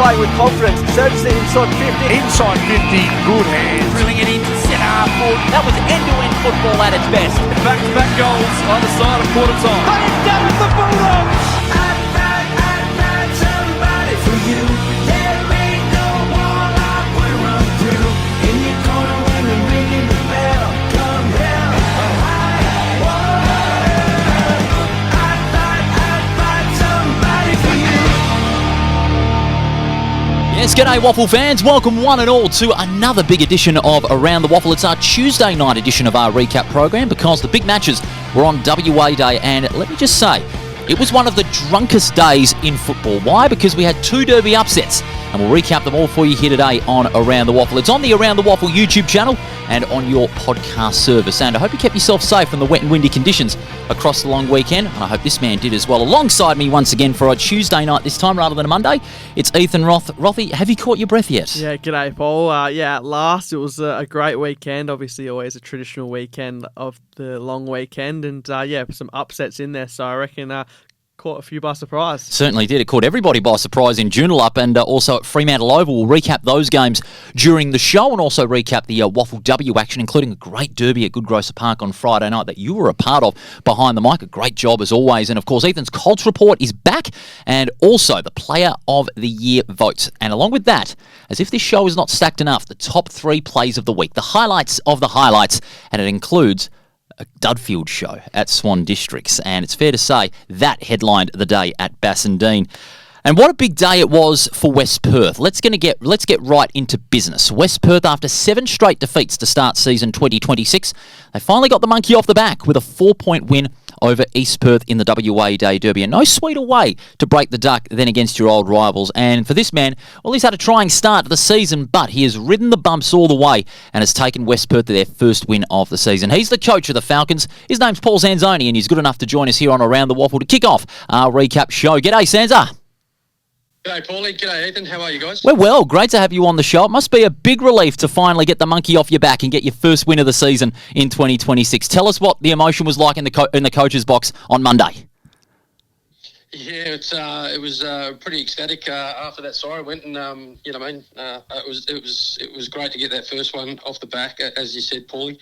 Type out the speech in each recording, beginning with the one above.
playing with confidence. Searches it inside 50. Inside 50, good hands. Drilling it into centre half forward. That was end-to-end football at its best. Back-to-back goals either side of quarter time. They have done it, the Bulldogs! I'd find somebody for you. There ain't no wall I would run through. In your corner when they're ringing the bell. Come hell or high water. I'd find somebody for you. Yes, g'day WAFL fans. Welcome one and all to another big edition of Around the WAFL. It's our Tuesday night edition of our recap program because the big matches were on WA Day, and let me just say, it was one of the drunkest days in football. Why? Because we had two derby upsets, and we'll recap them all for you here today on Around the WAFL. It's on the Around the WAFL YouTube channel and on your podcast service. And I hope you kept yourself safe from the wet and windy conditions across the long weekend, and I hope this man did as well. Alongside me once again for a Tuesday night this time rather than a Monday, it's Ethan Roth. Rothy, have you caught your breath yet? Yeah, g'day, Paul. At last, it was a great weekend. Obviously, always a traditional weekend of the long weekend, and some upsets in there. So I reckon caught a few by surprise. Certainly did. It caught everybody by surprise in Joondalup and also at Fremantle Oval. We'll recap those games during the show and also recap the WAFL W action, including a great derby at Goodgrocer Park on Friday night that you were a part of behind the mic. A great job as always. And of course, Ethan's Colts Report is back and also the Player of the Year votes. And along with that, as if this show is not stacked enough, the top 3 plays of the week, the highlights of the highlights, and it includes a Dudfield show at Swan Districts, and it's fair to say that headlined the day at Bassendean. And what a big day it was for West Perth. Let's get right into business. West Perth, after 7 straight defeats to start season 2026, they finally got the monkey off the back with a 4-point win over East Perth in the WA Day Derby. And no sweeter way to break the duck than against your old rivals. And for this man, well, he's had a trying start to the season, but he has ridden the bumps all the way and has taken West Perth to their first win of the season. He's the coach of the Falcons. His name's Paul Sanzone, and he's good enough to join us here on Around the WAFL to kick off our recap show. G'day, Sanza. G'day, Paulie. G'day, Ethan. How are you guys? We're well. Great to have you on the show. It must be a big relief to finally get the monkey off your back and get your first win of the season in 2026. Tell us what the emotion was like in the coach's box on Monday. Yeah, it was pretty ecstatic after that siren went, and it was great to get that first one off the back, as you said, Paulie.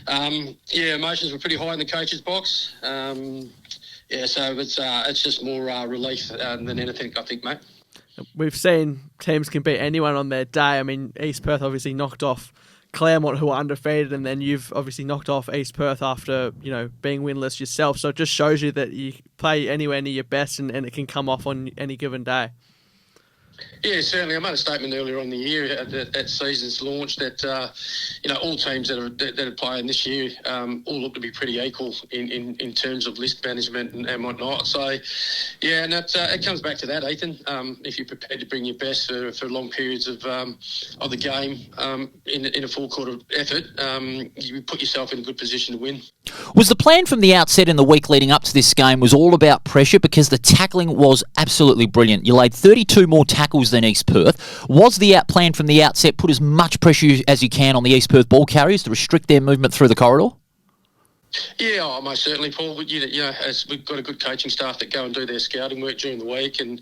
Emotions were pretty high in the coach's box. So it's just more relief than anything, I think, mate. We've seen teams can beat anyone on their day. I mean, East Perth obviously knocked off Claremont, who are undefeated, and then you've obviously knocked off East Perth after, being winless yourself. So it just shows you that you play anywhere near your best and it can come off on any given day. Yeah, certainly. I made a statement earlier on in the year at season's launch that all teams that are playing this year all look to be pretty equal in terms of list management and whatnot. So, yeah, and it comes back to that, Ethan. If you're prepared to bring your best for long periods of the game in a full quarter effort, you put yourself in a good position to win. Was the plan from the outset in the week leading up to this game was all about pressure because the tackling was absolutely brilliant. You laid 32 more tackles than East Perth. Was the plan from the outset put as much pressure as you can on the East Perth ball carriers to restrict their movement through the corridor? Yeah, most certainly, Paul. As we've got a good coaching staff that go and do their scouting work during the week, and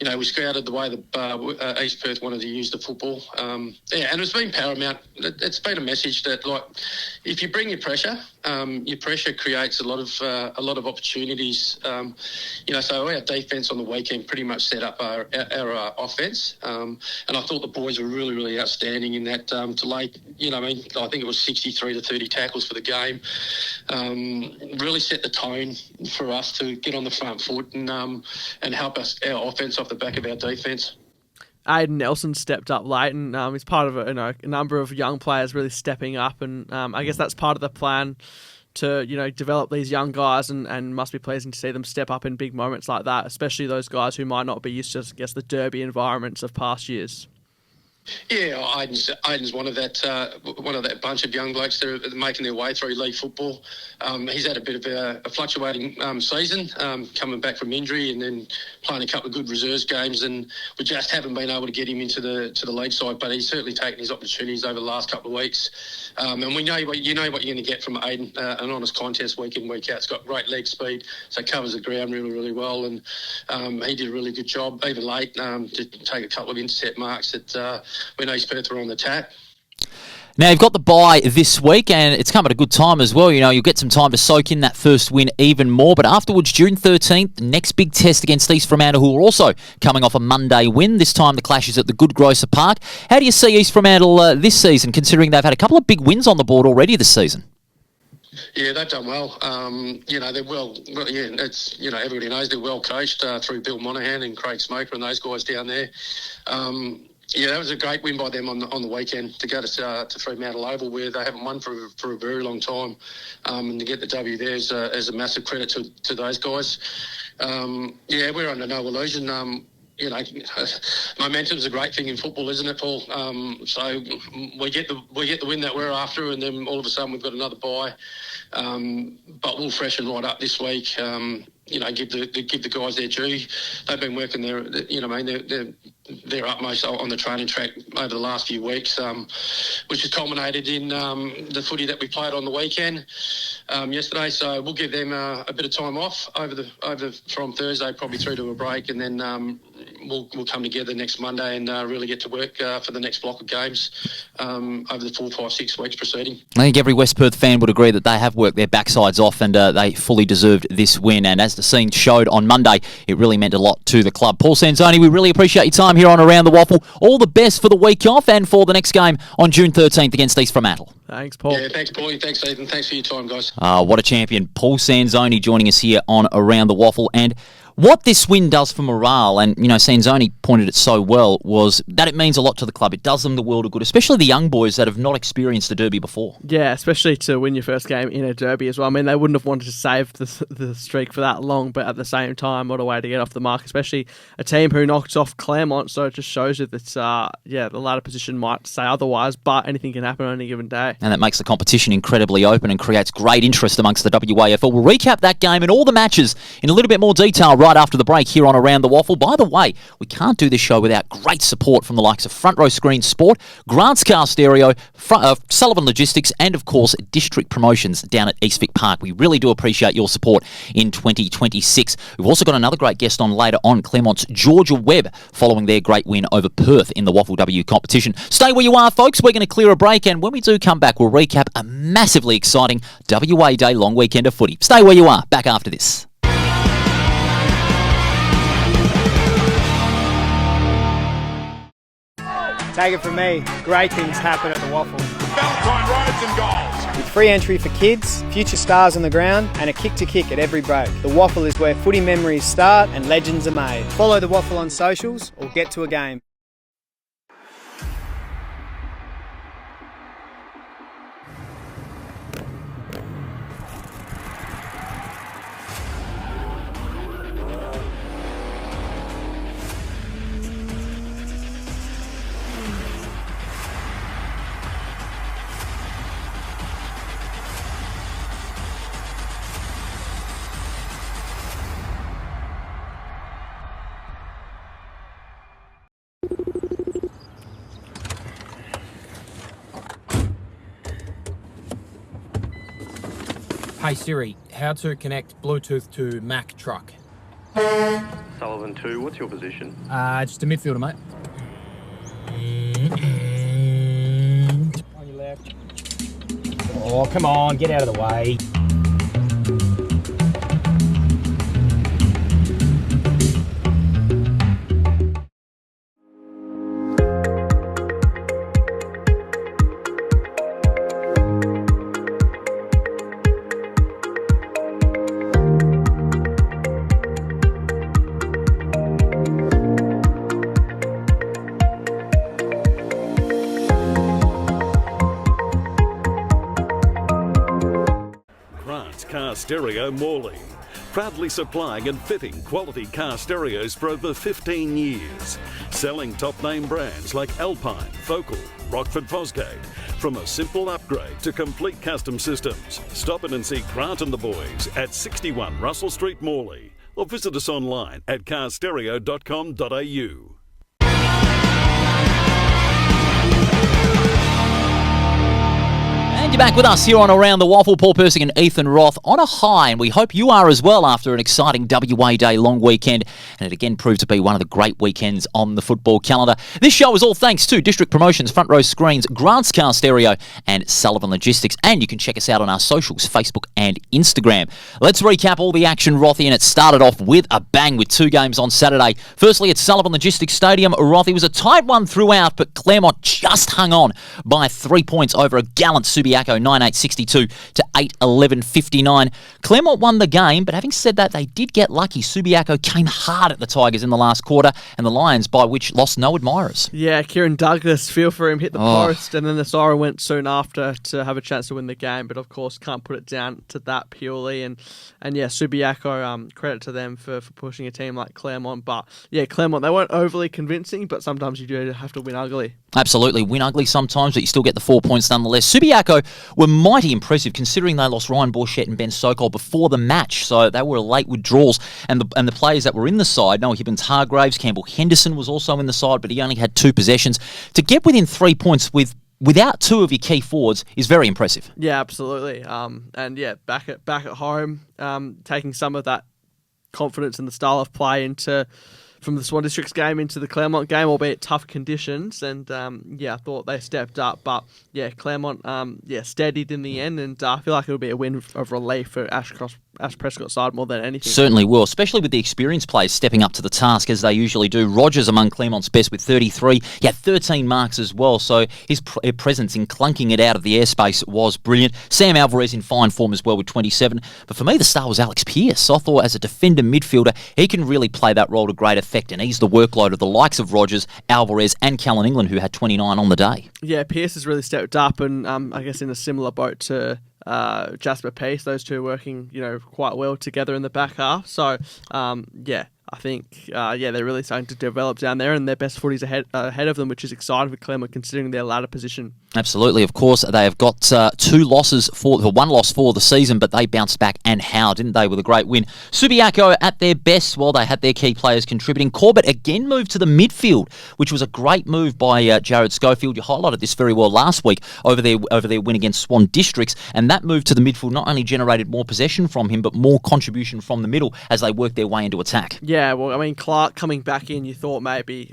we scouted the way the East Perth wanted to use the football. And it's been paramount. It's been a message that, if you bring your pressure creates a lot of opportunities. So our defence on the weekend pretty much set up our offence. And I thought the boys were really, really outstanding in that to lay. I think it was 63 to 30 tackles for the game. Really set the tone for us to get on the front foot and help our offence off the back of our defence. Aiden Nelson stepped up late, and he's part of a number of young players really stepping up, and I guess that's part of the plan to develop these young guys, and must be pleasing to see them step up in big moments like that, especially those guys who might not be used to, I guess, the derby environments of past years. Yeah, Aiden's one of that bunch of young blokes that are making their way through league football. He's had a bit of a fluctuating season, coming back from injury and then playing a couple of good reserves games, and we just haven't been able to get him into the league side. But he's certainly taken his opportunities over the last couple of weeks, and we know what you're going to get from Aiden. An honest contest week in, week out. It's got great leg speed, so covers the ground really, really well, and he did a really good job, even late, to take a couple of intercept marks that when East Perth were on the tap. Now, you've got the bye this week, and it's come at a good time as well. You know, you'll get some time to soak in that first win even more. But afterwards, June 13th, the next big test against East Fremantle, who are also coming off a Monday win. This time, the clash is at the Good Grocer Park. How do you see East Fremantle this season, considering they've had a couple of big wins on the board already this season? Yeah, they've done well. They're well. It's everybody knows they're well coached through Bill Monaghan and Craig Smoker and those guys down there. That was a great win by them on the weekend to go to Fremantle Oval, where they haven't won for a very long time, and to get the W there is a massive credit to those guys. We're under no illusion. Momentum's a great thing in football, isn't it, Paul? So we get the win that we're after, and then all of a sudden we've got another bye. But we'll freshen right up this week. Give the guys their due. They've been working their utmost on the training track over the last few weeks, which has culminated in the footy that we played on the weekend yesterday. So we'll give them a bit of time off from Thursday probably through to a break, and then we'll come together next Monday and really get to work for the next block of games over the 4, 5, 6 weeks preceding. I think every West Perth fan would agree that they have worked their backsides off, and they fully deserved this win. And as the scene showed on Monday, it really meant a lot to the club. Paul Sanzone, we really appreciate your time here on Around the Waffle. All the best for the week off and for the next game on June 13th against East Fremantle. Thanks, Paul. Yeah, thanks, Paulie. Thanks, Ethan. Thanks for your time, guys. What a champion. Paul Sanzone joining us here on Around the Waffle. And what this win does for morale, and, Sanzone pointed it so well, was that it means a lot to the club. It does them the world of good, especially the young boys that have not experienced a derby before. Yeah, especially to win your first game in a derby as well. I mean, they wouldn't have wanted to save the streak for that long, but at the same time, what a way to get off the mark, especially a team who knocked off Claremont. So it just shows you that, the ladder position might say otherwise, but anything can happen on any given day. And that makes the competition incredibly open and creates great interest amongst the WAFL. We'll recap that game and all the matches in a little bit more detail right after the break here on Around the Waffle. By the way, we can't do this show without great support from the likes of Front Row Screen Sport, Grant's Car Stereo, Sullivan Logistics, and of course District Promotions down at East Vic Park. We really do appreciate your support in 2026. We've also got another great guest on later on, Claremont's Georgia Webb, following their great win over Perth in the Waffle W competition. Stay where you are, folks. We're going to clear a break, and when we do come back, we'll recap a massively exciting WA Day long weekend of footy. Stay where you are. Back after this. Take it from me, great things happen at the Waffle. Valentine Roads and goals. With free entry for kids, future stars on the ground, and a kick-to-kick at every break. The Waffle is where footy memories start and legends are made. Follow the Waffle on socials or get to a game. Hey Siri, how to connect Bluetooth to Mac truck? Sullivan 2, what's your position? Just a midfielder, mate. On your left. Oh, come on, get out of the way. Stereo Morley. proudly supplying and fitting quality car stereos for over 15 years. Selling top-name brands like Alpine, Focal, Rockford Fosgate. From a simple upgrade to complete custom systems. Stop in and see Grant and the boys at 61 Russell Street, Morley. Or visit us online at carstereo.com.au. And you're back with us here on Around the Waffle. Paul Persing and Ethan Roth on a high, and we hope you are as well after an exciting WA Day long weekend. And it again proved to be one of the great weekends on the football calendar. This show is all thanks to District Promotions, Front Row Screens, Grant's Car Stereo, and Sullivan Logistics. And you can check us out on our socials, Facebook and Instagram. Let's recap all the action, Rothy, and it started off with a bang with 2 games on Saturday. Firstly, at Sullivan Logistics Stadium, Rothy was a tight one throughout, but Claremont just hung on by 3 points over a gallant Subiaco, 9-8-62 to 8-11-59. Claremont won the game, but having said that, they did get lucky. Subiaco came hard at the Tigers in the last quarter, and the Lions, by which, lost no admirers. Yeah, Kieran Douglas, feel for him, hit the post, and then the siren went soon after to have a chance to win the game, but of course can't put it down to that purely. And yeah, Subiaco, credit to them for pushing a team like Claremont. But yeah, Claremont, they weren't overly convincing, but sometimes you do have to win ugly. Absolutely, win ugly sometimes, but you still get the 4 points nonetheless. Subiaco were mighty impressive considering they lost Ryan Borchett and Ben Sokol before the match, so they were late withdrawals. And the players that were in the side, Noah Hibbins-Hargraves, Campbell Henderson was also in the side, but he only had 2 possessions. To get within 3 points without 2 of your key forwards is very impressive. Yeah, absolutely. And yeah, back at home, taking some of that confidence and the style of play from the Swan Districts game into the Claremont game, albeit tough conditions. And yeah, I thought they stepped up. But yeah, Claremont steadied in the end, and I feel like it'll be a win of relief for Ash Prescott's side more than anything. Certainly will, especially with the experienced players stepping up to the task as they usually do. Rogers among Claremont's best with 33. He had 13 marks as well, so his presence in clunking it out of the airspace was brilliant. Sam Alvarez in fine form as well with 27. But for me, the star was Alex Pearce. I thought as a defender midfielder, he can really play that role to great effect and ease the workload of the likes of Rogers, Alvarez and Callan England, who had 29 on the day. Yeah, Pearce has really stepped up, and I guess in a similar boat to Jasper Peace, those two working, quite well together in the back half. So, yeah, I think, they're really starting to develop down there, and their best footy's ahead of them, which is exciting for Claremont considering their ladder position. Absolutely, of course. They have got 2 losses one loss for the season, but they bounced back and how, didn't they, with a great win. Subiaco at their best, well, they had their key players contributing. Corbett again moved to the midfield, which was a great move by Jared Schofield. You highlighted this very well last week over their win against Swan Districts, and that move to the midfield not only generated more possession from him, but more contribution from the middle as they worked their way into attack. Yeah, well, I mean, Clark coming back in, you thought maybe,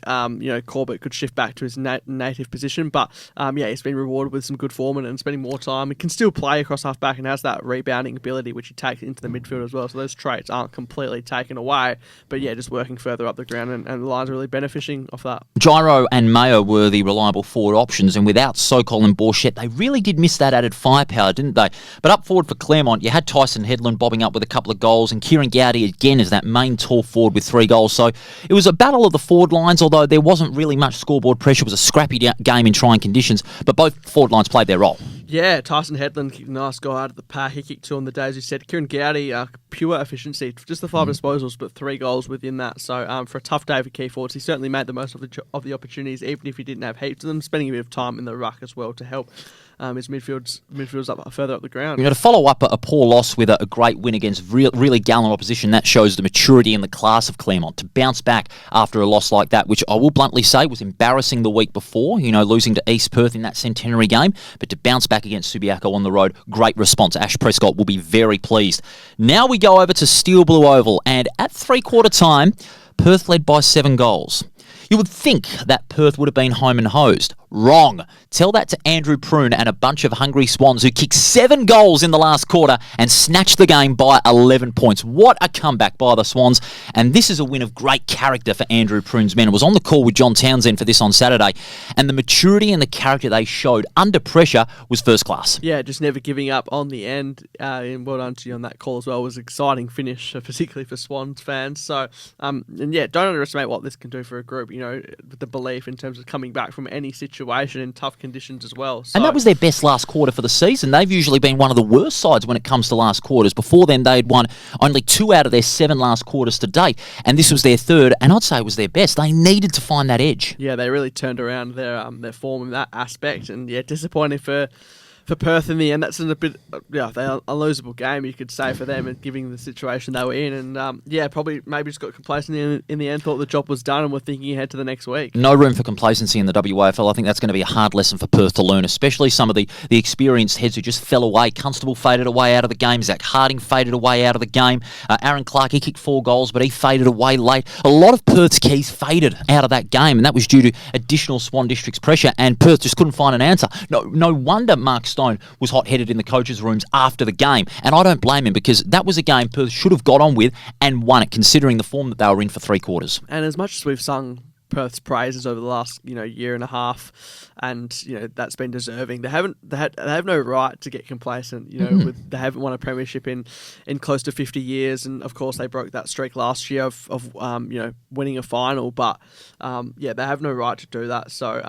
Corbett could shift back to his native position, but he's been rewarded with some good form and spending more time. He can still play across half back and has that rebounding ability, which he takes into the midfield as well. So those traits aren't completely taken away, but yeah, just working further up the ground, and the Lions are really benefiting off that. Gyro and Mayo were the reliable forward options, and without Sokol and Borchett, they really did miss that added firepower, didn't they? But up forward for Claremont, you had Tyson Headland bobbing up with a couple of goals, and Kieran Gowdy again as that main tall forward with 3 goals. So it was a battle of the forward lines, although there wasn't really much scoreboard pressure. It was a scrappy game in trying conditions, but both forward lines played their role. Yeah, Tyson Headland kicked a nice goal out of the pack. He kicked 2 on the day, as you said. Kieran Gowdy, pure efficiency, just the 5 disposals, but 3 goals within that. So for a tough day for key forwards, he certainly made the most of the opportunities, even if he didn't have heaps of them, spending a bit of time in the ruck as well to help his midfielders up further up the ground. To follow up a poor loss with a great win against really gallant opposition, that shows the maturity and the class of Claremont. To bounce back after a loss like that, which I will bluntly say was embarrassing the week before, losing to East Perth in that centenary game, but to bounce back against Subiaco on the road, great response. Ash Prescott will be very pleased. Now we go over to Steel Blue Oval, and at 3/4 time, Perth led by 7 goals. You would think that Perth would have been home and hosed. Wrong. Tell that to Andrew Prune and a bunch of hungry Swans who kicked 7 goals in the last quarter and snatched the game by 11 points. What a comeback by the Swans. And this is a win of great character for Andrew Prune's men. I was on the call with John Townsend for this on Saturday, and the maturity and the character they showed under pressure was first class. Yeah, just never giving up on the end. And well done to you on that call as well. It was an exciting finish, particularly for Swans fans. So, don't underestimate what this can do for a group, with the belief in terms of coming back from any situation situation in tough conditions as well. So, and that was their best last quarter for the season. They've usually been one of the worst sides when it comes to last quarters. Before then, they'd won only 2 out of their 7 last quarters to date, and this was their third, and I'd say it was their best. They needed to find that edge. Yeah, they really turned around their form in that aspect, and yeah, disappointing for Perth in the end. That's a bit, they're a losable game, you could say, for them, and given the situation they were in. And probably maybe just got complacent in the end, thought the job was done, and were thinking ahead to the next week. No room for complacency in the WAFL. I think that's going to be a hard lesson for Perth to learn, especially some of the experienced heads who just fell away. Constable faded away out of the game. Zach Harding faded away out of the game. Aaron Clark, he kicked 4 goals, but he faded away late. A lot of Perth's keys faded out of that game, and that was due to additional Swan District's pressure, and Perth just couldn't find an answer. No wonder Mark Stone was hot-headed in the coaches' rooms after the game, and I don't blame him, because that was a game Perth should have got on with and won it, considering the form that they were in for 3 quarters. And as much as we've sung Perth's praises over the last year and a half, and that's been deserving. They have no right to get complacent. They haven't won a premiership in close to 50 years, and of course they broke that streak last year of winning a final. But they have no right to do that. So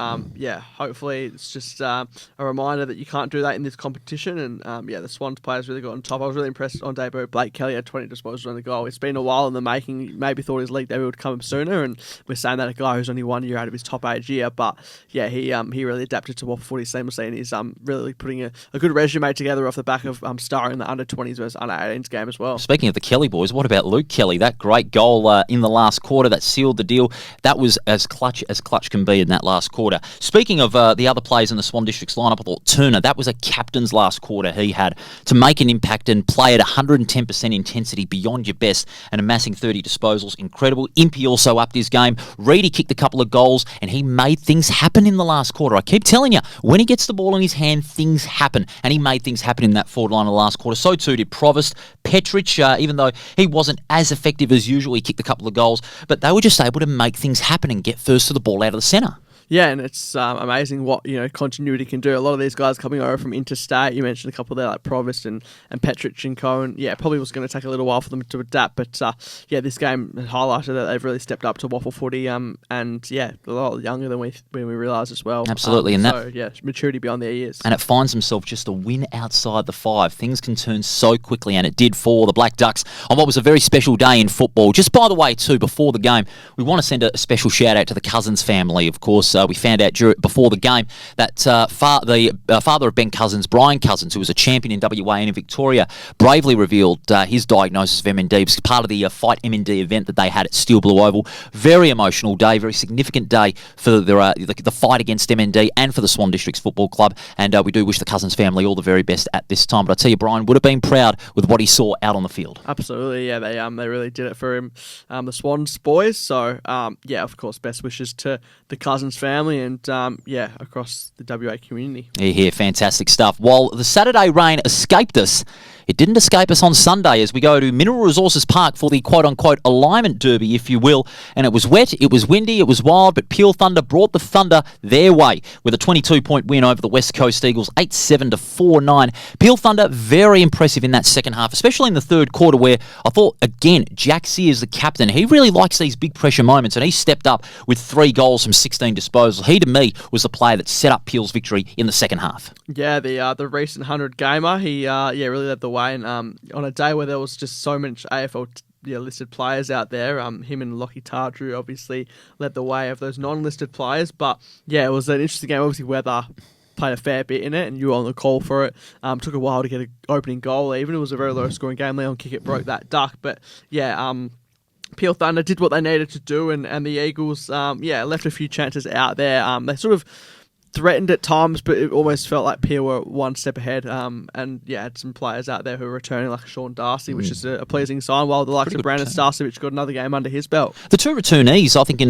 hopefully it's just a reminder that you can't do that in this competition. And the Swans players really got on top. I was really impressed on debut. Blake Kelly had 20 disposals on the goal. It's been a while in the making. Maybe thought his league debut would come sooner, and we're saying that a guy who's only 1 year out of his top age year, but he really adapted to WAFL footy seamlessly, and he's really putting a good resume together off the back of starring in the under-20s versus under-18s game as well. Speaking of the Kelly boys, what about Luke Kelly? That great goal in the last quarter that sealed the deal. That was as clutch can be in that last quarter. Speaking of the other players in the Swan District's lineup, I thought Turner, that was a captain's last quarter he had to make an impact and play at 110% intensity beyond your best and amassing 30 disposals. Incredible. Impey also upped his game. Reedy kicked a couple of goals, and he made things happen in the last quarter. I keep telling you, when he gets the ball in his hand, things happen, and he made things happen in that forward line of the last quarter. So too did Provost. Petrich, even though he wasn't as effective as usual, he kicked a couple of goals, but they were just able to make things happen and get first to the ball out of the centre. Yeah, and it's amazing what continuity can do. A lot of these guys coming over from interstate. You mentioned a couple there like Provost and Petrich and Cohen. Yeah, probably was going to take a little while for them to adapt, but this game highlighted that they've really stepped up to WAFL footy. And a lot younger than we realised as well. Absolutely, maturity beyond their years. And it finds himself just a win outside the 5. Things can turn so quickly, and it did for the Black Ducks on what was a very special day in football. Just by the way, too, before the game, we want to send a special shout out to the Cousins family, of course. We found out before the game that the father of Ben Cousins, Brian Cousins, who was a champion in WA and in Victoria, bravely revealed his diagnosis of MND. It was part of the Fight MND event that they had at Steel Blue Oval. Very emotional day, very significant day for the fight against MND and for the Swan Districts Football Club. And we do wish the Cousins family all the very best at this time. But I tell you, Brian would have been proud with what he saw out on the field. Absolutely, yeah. They really did it for him, the Swans boys. So of course, best wishes to the Cousins family and across the WA community. Yeah, fantastic stuff. While the Saturday rain escaped us, it didn't escape us on Sunday as we go to Mineral Resources Park for the quote-unquote alignment derby, if you will. And it was wet, it was windy, it was wild, but Peel Thunder brought the Thunder their way with a 22-point win over the West Coast Eagles, 8-7 to 4-9. Peel Thunder, very impressive in that second half, especially in the third quarter where I thought, again, Jack Sears, the captain, he really likes these big pressure moments, and he stepped up with 3 goals from 16 disposals. He, to me, was the player that set up Peel's victory in the second half. Yeah, the recent 100 gamer, he really led the way, and on a day where there was just so much AFL listed players out there, him and Lockie Tardrew obviously led the way of those non-listed players, but it was an interesting game. Obviously weather played a fair bit in it, and you were on the call for it. Took a while to get an opening goal even. It was a very low scoring game. Leon Kickett broke that duck, but Peel Thunder did what they needed to do, and the Eagles left a few chances out there. They sort of threatened at times, but it almost felt like Peel were one step ahead. Had some players out there who were returning, like Sean Darcy, which is a pleasing sign, while the likes of Brandon Starcevich got another game under his belt. The 2 returnees, I think,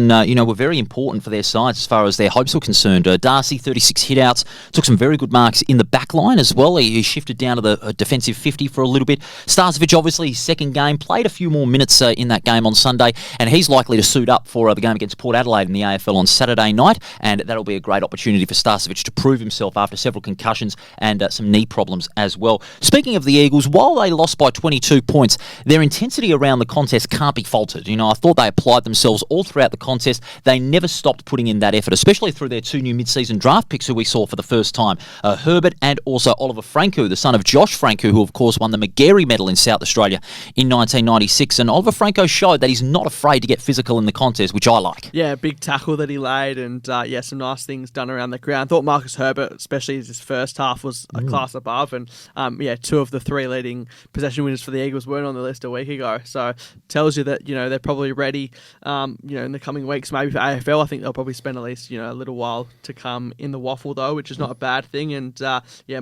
were very important for their sides as far as their hopes were concerned. Darcy, 36 hitouts, took some very good marks in the back line as well. He shifted down to the defensive 50 for a little bit. Starcevich, obviously, his second game, played a few more minutes in that game on Sunday, and he's likely to suit up for the game against Port Adelaide in the AFL on Saturday night, and that'll be a great opportunity for for Starcevic to prove himself after several concussions and some knee problems as well. Speaking of the Eagles, while they lost by 22 points, their intensity around the contest can't be faulted. I thought they applied themselves all throughout the contest. They never stopped putting in that effort, especially through their 2 new mid-season draft picks who we saw for the first time, Herbert and also Oliver Franco, the son of Josh Franco, who of course won the McGarry Medal in South Australia in 1996. And Oliver Franco showed that he's not afraid to get physical in the contest, which I like. Yeah, big tackle that he laid, and some nice things done around the ground. I thought Marcus Herbert, especially his first half, was a class above, and 2 of the 3 leading possession winners for the Eagles weren't on the list a week ago. So tells you that they're probably ready. In the coming weeks, maybe for AFL. I think they'll probably spend at least a little while to come in the WAFL though, which is not a bad thing. And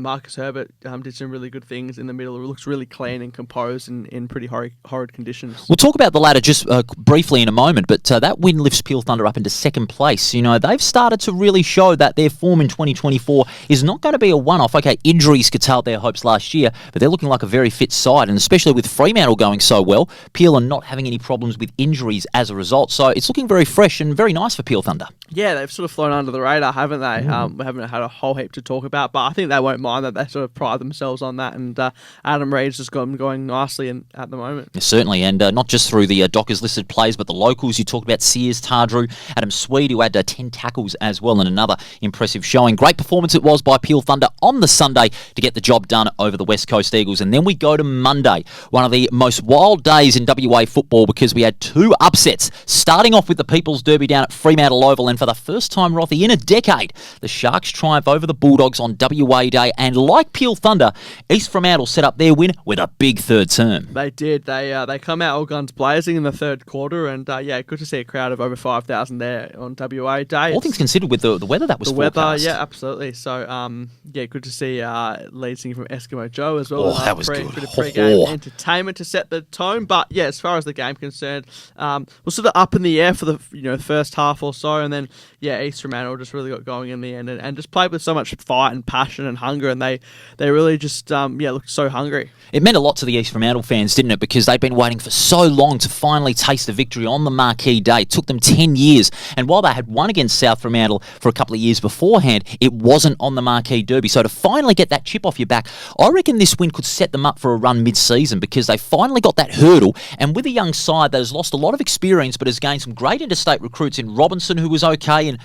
Marcus Herbert did some really good things in the middle. It looks really clean and composed and in pretty horrid conditions. We'll talk about the latter just briefly in a moment, but that win lifts Peel Thunder up into second place. They've started to really show that their form in 2024 is not going to be a one-off. Okay, injuries curtailed their hopes last year, but they're looking like a very fit side, and especially with Fremantle going so well, Peel are not having any problems with injuries as a result. So it's looking very fresh and very nice for Peel Thunder. Yeah, they've sort of flown under the radar, haven't they? We haven't had a whole heap to talk about, but I think they won't mind that. They sort of pride themselves on that, and Adam Reid's just got them going nicely at the moment. Yeah, certainly, and not just through the Dockers listed plays, but the locals. You talked about Sears, Tardrew, Adam Swede, who had 10 tackles as well, and another impressive showing. Great performance it was by Peel Thunder on the Sunday to get the job done over the West Coast Eagles. And then we go to Monday, one of the most wild days in WA football, because we had 2 upsets, starting off with the People's Derby down at Fremantle Oval, and for the first time, Rothy, in a decade, the Sharks triumph over the Bulldogs on WA Day, and like Peel Thunder, East Fremantle set up their win with a big third term. They did. They come out all guns blazing in the third quarter, and good to see a crowd of over 5,000 there on WA Day. All things considered with the weather that was forecast. The weather, yeah, absolutely. So, good to see lead singing from Eskimo Joe as well. Oh, that was good. Bit of pre-game entertainment to set the tone. But yeah, as far as the game concerned, we're sort of up in the air for the first half or so, and then East Fremantle just really got going in the end and just played with so much fight and passion and hunger, and they really just looked so hungry. It meant a lot to the East Fremantle fans, didn't it? Because they'd been waiting for so long to finally taste the victory on the marquee day. It took them 10 years, and while they had won against South Fremantle for a couple of years beforehand, it wasn't on the marquee derby. So to finally get that chip off your back, I reckon this win could set them up for a run mid-season, because they finally got that hurdle, and with a young side that has lost a lot of experience but has gained some great interstate recruits in Robinson, who was okay, and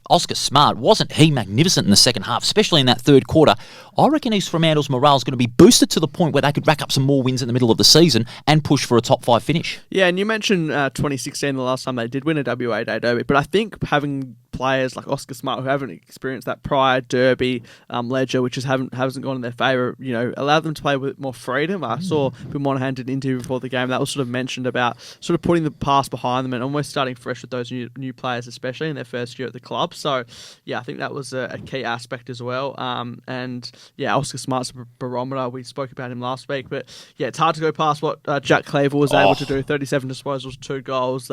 Oscar Smart, wasn't he magnificent in the second half, especially in that third quarter. I reckon East Fremantle's morale is going to be boosted to the point where they could rack up some more wins in the middle of the season and push for a top 5 finish. Yeah, and you mentioned 2016, the last time they did win a WA Day derby, but I think having players like Oscar Smart who haven't experienced that prior derby ledger, which hasn't gone in their favour, allowed them to play with more freedom. I saw Bill Monahan did an interview before the game that was sort of mentioned about sort of putting the past behind them and almost starting fresh with those new players, especially in their first year at the club. So yeah, I think that was a key aspect as well. Oscar Smart's a barometer. We spoke about him last week, but yeah, it's hard to go past what Jack Cleaver was able to do. 37 disposals, 2 goals.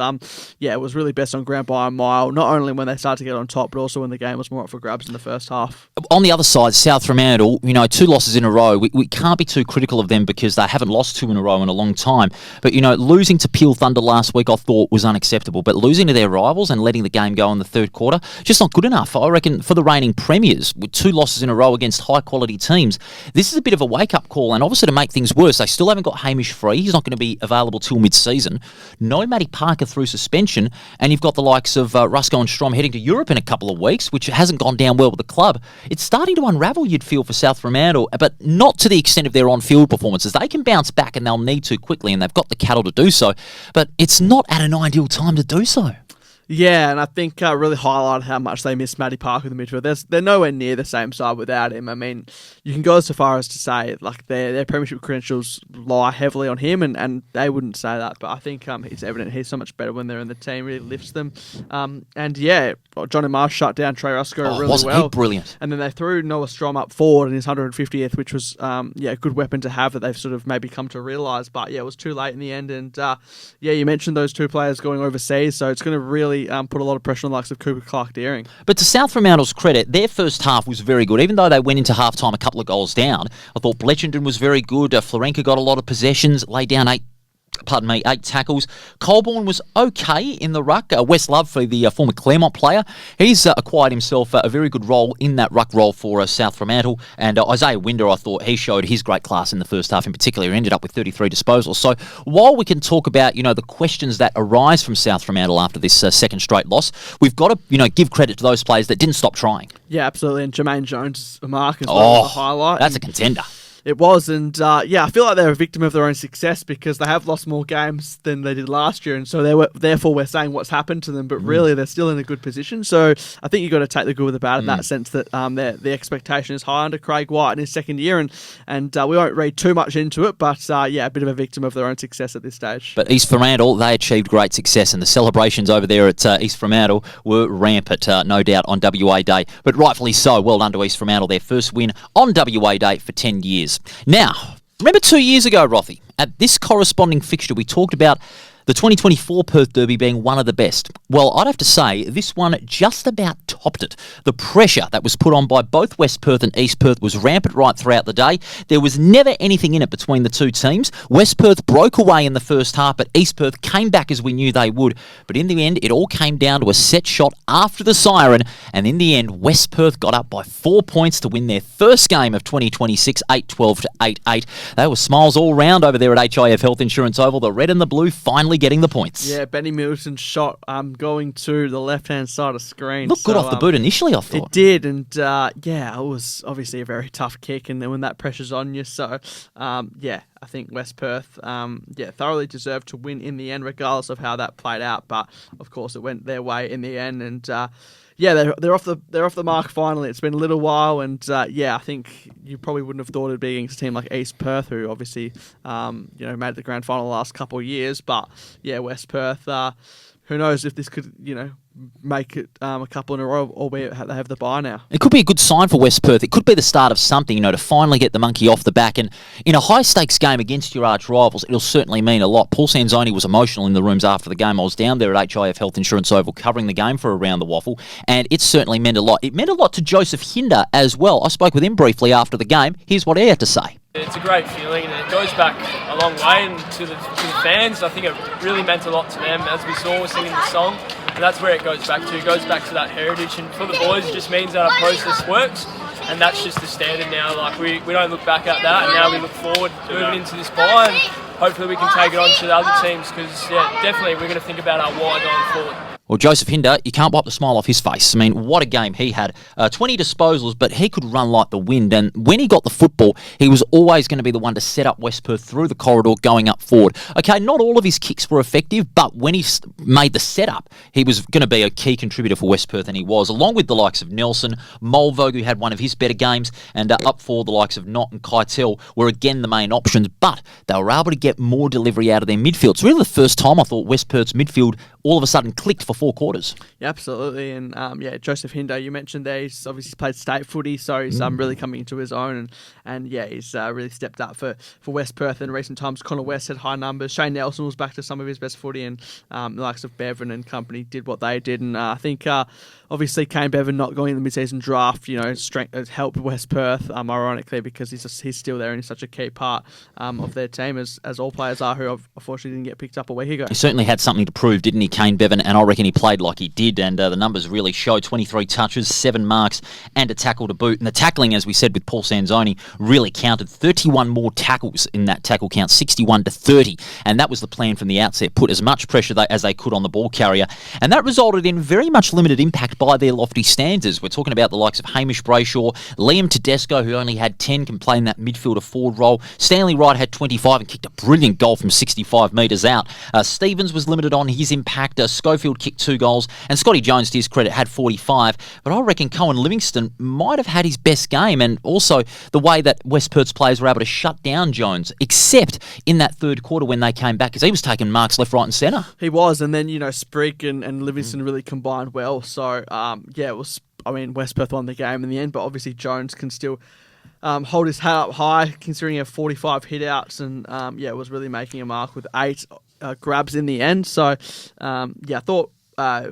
It was really best on ground by a mile, not only when they started to get on top, but also when the game was more up for grabs in the first half. On the other side, South Fremantle, 2 losses in a row. We can't be too critical of them because they haven't lost 2 in a row in a long time. But, losing to Peel Thunder last week I thought was unacceptable. But losing to their rivals and letting the game go in the third quarter, just not good enough. I reckon for the reigning premiers, with 2 losses in a row against high-quality teams, this is a bit of a wake-up call. And obviously to make things worse, they still haven't got Hamish free. He's not going to be available till mid-season. No Matty Parker through suspension. And you've got the likes of Rusco and Strom heading to Europe in a couple of weeks, which hasn't gone down well with the club. It's starting to unravel, you'd feel, for South Fremantle, but not to the extent of their on-field performances. They can bounce back and they'll need to quickly, and they've got the cattle to do so, but it's not at an ideal time to do so. Yeah, and I think really highlighted how much they miss Matty Parker in the midfield. They're nowhere near the same side without him. I mean, you can go so far as to say like their premiership credentials lie heavily on him, and they wouldn't say that, but I think it's evident he's so much better when they're in the team, really lifts them. Johnny Marsh shut down Trey Rusco really wasn't well. He brilliant. And then they threw Noah Strom up forward in his 150th, which was a good weapon to have that they've sort of maybe come to realise. But it was too late in the end. And you mentioned those 2 players going overseas, so it's going to really put a lot of pressure on the likes of Cooper Clark-Deering. But to South Fremantle's credit, their first half was very good. Even though they went into half-time a couple of goals down, I thought Bletchenden was very good. Florenka got a lot of possessions, laid down 8 8 tackles. Colborne was okay in the ruck. Wes Love, for the former Claremont player, he's acquired himself a very good role in that ruck role for South Fremantle. And Isaiah Winder, I thought he showed his great class in the first half in particular. He ended up with 33 disposals. So while we can talk about, the questions that arise from South Fremantle after this second straight loss, we've got to, give credit to those players that didn't stop trying. Yeah, absolutely. And Jermaine Jones' mark as well was a highlight. That's a contender. It was, and I feel like they're a victim of their own success because they have lost more games than they did last year, and so therefore we're saying what's happened to them, but really they're still in a good position. So I think you've got to take the good with the bad in that sense that the expectation is high under Craig White in his second year, and we won't read too much into it, but a bit of a victim of their own success at this stage. But East Fremantle, they achieved great success, and the celebrations over there at East Fremantle were rampant, no doubt, on WA Day, but rightfully so. Well done to East Fremantle, their first win on WA Day for 10 years. Now, remember 2 years ago, Rothy, at this corresponding fixture, we talked about the 2024 Perth Derby being one of the best. Well, I'd have to say this one just about topped it. The pressure that was put on by both West Perth and East Perth was rampant right throughout the day. There was never anything in it between the two teams. West Perth broke away in the first half, but East Perth came back as we knew they would. But in the end, it all came down to a set shot after the siren, and in the end, West Perth got up by 4 points to win their first game of 2026, 8-12 to 8-8. They were smiles all round over there at HIF Health Insurance Oval. The red and the blue finally getting the points. Yeah, Benny Middleton's shot going to the left-hand side of screen. Looked good off the boot initially, I thought. It did, and it was obviously a very tough kick, and then when that pressure's on you, so I think West Perth thoroughly deserved to win in the end, regardless of how that played out, but of course it went their way in the end, and they're off the mark finally. It's been a little while, and I think you probably wouldn't have thought it'd be against a team like East Perth, who obviously made the grand final the last couple of years. But West Perth, who knows if this could make it a couple in a row, albeit they have the bye now. It could be a good sign for West Perth. It could be the start of something, to finally get the monkey off the back. And in a high-stakes game against your arch rivals, it'll certainly mean a lot. Paul Sanzone was emotional in the rooms after the game. I was down there at HIF Health Insurance Oval covering the game for Around the WAFL, and it certainly meant a lot. It meant a lot to Joseph Hinder as well. I spoke with him briefly after the game. Here's what he had to say. It's a great feeling, and it goes back a long way, and to the fans, I think it really meant a lot to them. As we saw, singing the song, and that's where it goes back to. It goes back to that heritage, and for the boys, it just means that our process works, and that's just the standard now. Like we don't look back at that, and now we look forward, moving into this bye, and hopefully we can take it on to the other teams, because definitely we're going to think about our why going forward. Well, Joseph Hinder, you can't wipe the smile off his face. I mean, what a game he had. 20 disposals, but he could run like the wind. And when he got the football, he was always going to be the one to set up West Perth through the corridor going up forward. Okay, not all of his kicks were effective, but when he made the setup, he was going to be a key contributor for West Perth, and he was, along with the likes of Nelson, Mulvog, who had one of his better games, and up for the likes of Knott and Keitel were again the main options, but they were able to get more delivery out of their midfield. It's really the first time I thought West Perth's midfield all of a sudden clicked for 4 quarters. Yeah, absolutely. And Joseph Hinder, you mentioned there, he's obviously played state footy, so he's really coming into his own, and he's really stepped up for West Perth in recent times. Connor West had high numbers. Shane Nelson was back to some of his best footy, and the likes of Bevan and company did what they did. And I think obviously Kane Bevan not going in the mid-season draft, strength helped West Perth, ironically, because he's still there and he's such a key part of their team, as all players are, who unfortunately didn't get picked up a week ago. He certainly had something to prove, didn't he, Kane Bevan? And I reckon he played like he did, and the numbers really show. 23 touches, 7 marks, and a tackle to boot. And the tackling, as we said with Paul Sanzone, really counted. 31 more tackles in that tackle count, 61 to 30. And that was the plan from the outset, put as much pressure as they could on the ball carrier. And that resulted in very much limited impact by their lofty standards. We're talking about the likes of Hamish Brayshaw, Liam Tedesco, who only had 10, can play in that midfielder forward role. Stanley Wright had 25 and kicked a brilliant goal from 65 metres out. Stevens was limited on his impact. Schofield kicked 2 goals, and Scotty Jones, to his credit, had 45. But I reckon Cohen Livingston might have had his best game, and also the way that West Perth's players were able to shut down Jones, except in that third quarter when they came back, because he was taking marks left, right and centre. He was, and then, Sprigg and Livingston really combined well. So, it was, West Perth won the game in the end, but obviously Jones can still hold his head up high, considering he had 45 hit-outs, and, was really making a mark with 8 grabs in the end. So, I thought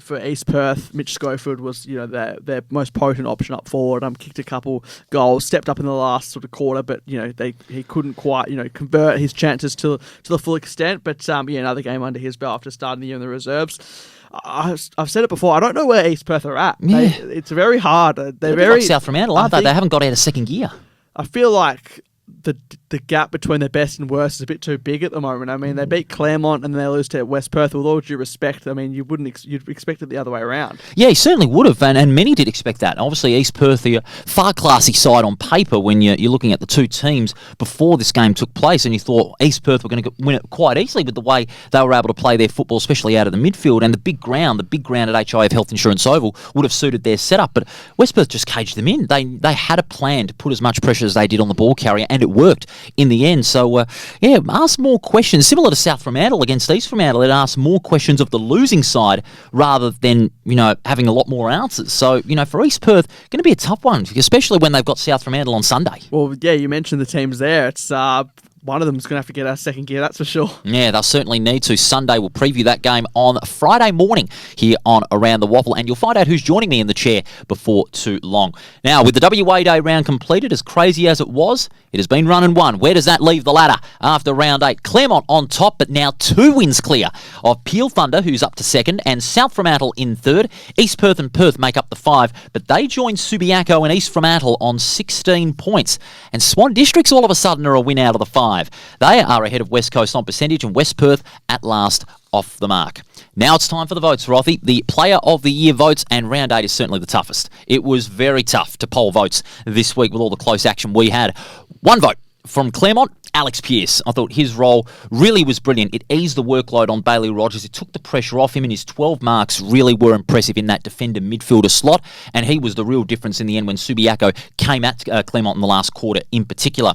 for East Perth, Mitch Schofield was their most potent option up forward. Kicked a couple goals, stepped up in the last sort of quarter, but he couldn't quite convert his chances to the full extent. But another game under his belt after starting the year in the reserves. I've said it before. I don't know where East Perth are at. Yeah. It's very hard. They're very like South Fremantle, aren't they? They haven't got out of second gear. I feel like the gap between their best and worst is a bit too big at the moment. I mean, they beat Claremont and they lose to West Perth. With all due respect, I mean, you'd expect it the other way around. Yeah, he certainly would have, and many did expect that. Obviously, East Perth are a far classy side on paper when you're looking at the two teams before this game took place, and you thought East Perth were going to win it quite easily with the way they were able to play their football, especially out of the midfield, and the big ground at HIF Health Insurance Oval would have suited their setup. But West Perth just caged them in. They had a plan to put as much pressure as they did on the ball carrier, and it worked in the end. So, ask more questions. Similar to South Fremantle against East Fremantle, it asked more questions of the losing side rather than, having a lot more answers. So, for East Perth, going to be a tough one, especially when they've got South Fremantle on Sunday. Well, yeah, you mentioned the teams there. It's one of them's going to have to get out of second gear, that's for sure. Yeah, they'll certainly need to. Sunday, we'll preview that game on Friday morning here on Around the Waffle, and you'll find out who's joining me in the chair before too long. Now, with the WA Day round completed, as crazy as it was, it has been run and won. Where does that leave the ladder after round 8? Claremont on top, but now 2 wins clear of Peel Thunder, who's up to second, and South Fremantle in third. East Perth and Perth make up the 5, but they join Subiaco and East Fremantle on 16 points. And Swan Districts all of a sudden are a win out of the 5. They are ahead of West Coast on percentage, and West Perth at last off the mark. Now it's time for the votes, Rothy. The Player of the Year votes, and round 8 is certainly the toughest. It was very tough to poll votes this week with all the close action we had. 1 vote from Claremont, Alex Pearce. I thought his role really was brilliant. It eased the workload on Bailey Rogers. It took the pressure off him, and his 12 marks really were impressive in that defender midfielder slot, and he was the real difference in the end when Subiaco came at Claremont in the last quarter in particular.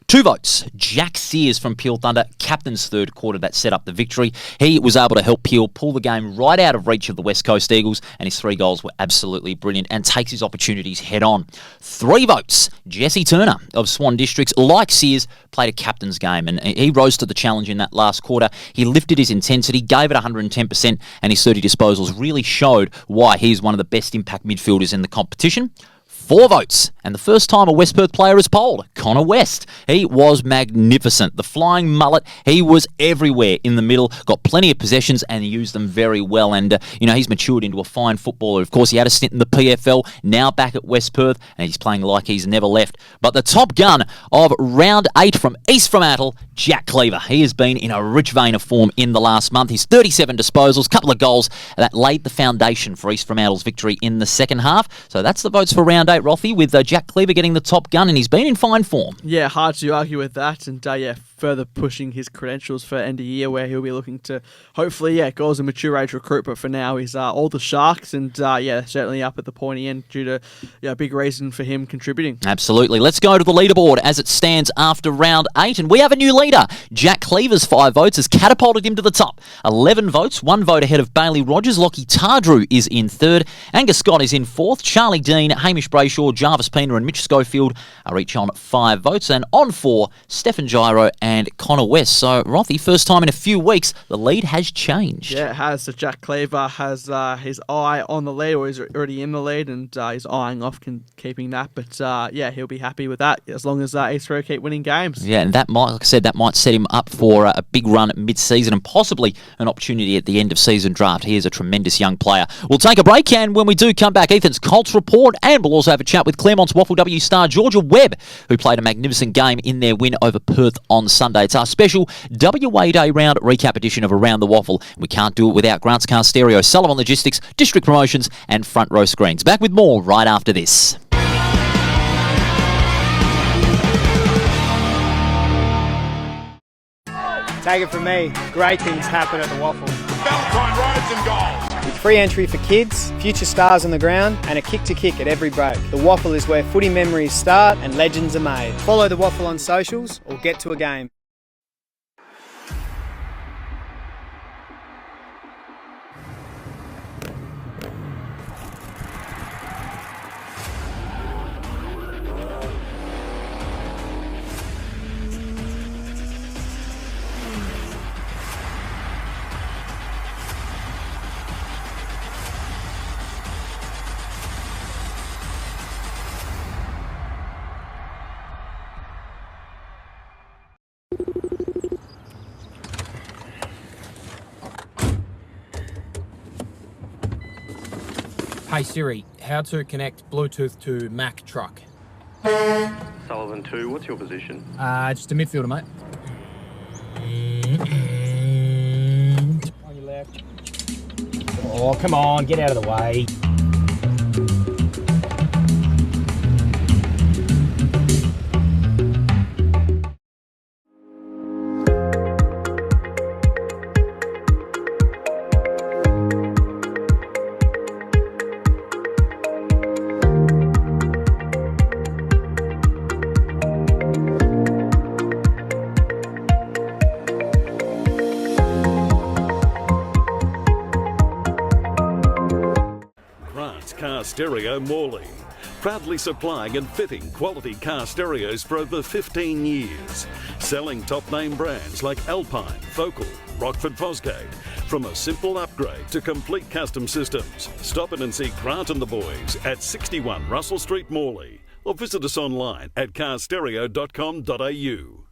2 votes. Jack Sears from Peel Thunder, captain's third quarter that set up the victory. He was able to help Peel pull the game right out of reach of the West Coast Eagles, and his 3 goals were absolutely brilliant and takes his opportunities head on. 3 votes. Jesse Turner of Swan Districts, like Sears, played a captain's game, and he rose to the challenge in that last quarter. He lifted his intensity, gave it 110%, and his 30 disposals really showed why he's one of the best impact midfielders in the competition. 4 votes, and the first time a West Perth player is polled, Connor West. He was magnificent. The flying mullet, he was everywhere in the middle, got plenty of possessions, and he used them very well. And, he's matured into a fine footballer. Of course, he had a stint in the PFL, now back at West Perth, and he's playing like he's never left. But the top gun of round 8 from East Fremantle, Jack Cleaver. He has been in a rich vein of form in the last month. His 37 disposals, couple of goals, that laid the foundation for East Fremantle's victory in the second half. So that's the votes for round 8, Rothy, with Jack Cleaver getting the top gun, and he's been in fine form. Yeah, hard to argue with that, and further pushing his credentials for end of year, where he'll be looking to hopefully go as a mature age recruit. But for now, he's all the Sharks, and certainly up at the pointy end due to a big reason for him contributing. Absolutely. Let's go to the leaderboard as it stands after round 8, and we have a new leader. Jack Cleaver's 5 votes has catapulted him to the top. 11 votes, 1 vote ahead of Bailey Rogers. Lockie Tardrew is in third. Angus Scott is in fourth. Charlie Dean, Hamish Brayshaw, Jarvis Pena and Mitch Schofield are each on 5 votes, and on 4, Stephen Gyro and Connor West. So, Rothy, first time in a few weeks, the lead has changed. Yeah, it has. So Jack Cleaver has his eye on the lead, or he's already in the lead, and he's eyeing off keeping that. But he'll be happy with that as long as East Row keep winning games. Yeah, and that might, like I said, that might set him up for a big run mid-season and possibly an opportunity at the end of season draft. He is a tremendous young player. We'll take a break, and when we do come back, Ethan's Colts report, and we'll also have a chat with Claremont's WAFL W star Georgia Webb, who played a magnificent game in their win over Perth on Sunday. It's our special WA Day round recap edition of Around the Waffle. We can't do it without Grant's Car Stereo, Sullivan Logistics, District Promotions and Front Row Screens. Back with more right after this. Take it from me, great things happen at the Waffle. FALCONS rides and goals. With free entry for kids, future stars on the ground, and a kick to kick at every break. The Waffle is where footy memories start and legends are made. Follow the Waffle on socials or get to a game. Hey Siri, how to connect Bluetooth to Mac truck? Sullivan 2, what's your position? Just a midfielder, mate. On your left. Oh, come on, get out of the way. Car Stereo Morley, proudly supplying and fitting quality car stereos for over 15 years, selling top name brands like Alpine, Focal, Rockford Fosgate, from a simple upgrade to complete custom systems. Stop in and see Grant and the boys at 61 Russell Street, Morley, or visit us online at carstereo.com.au.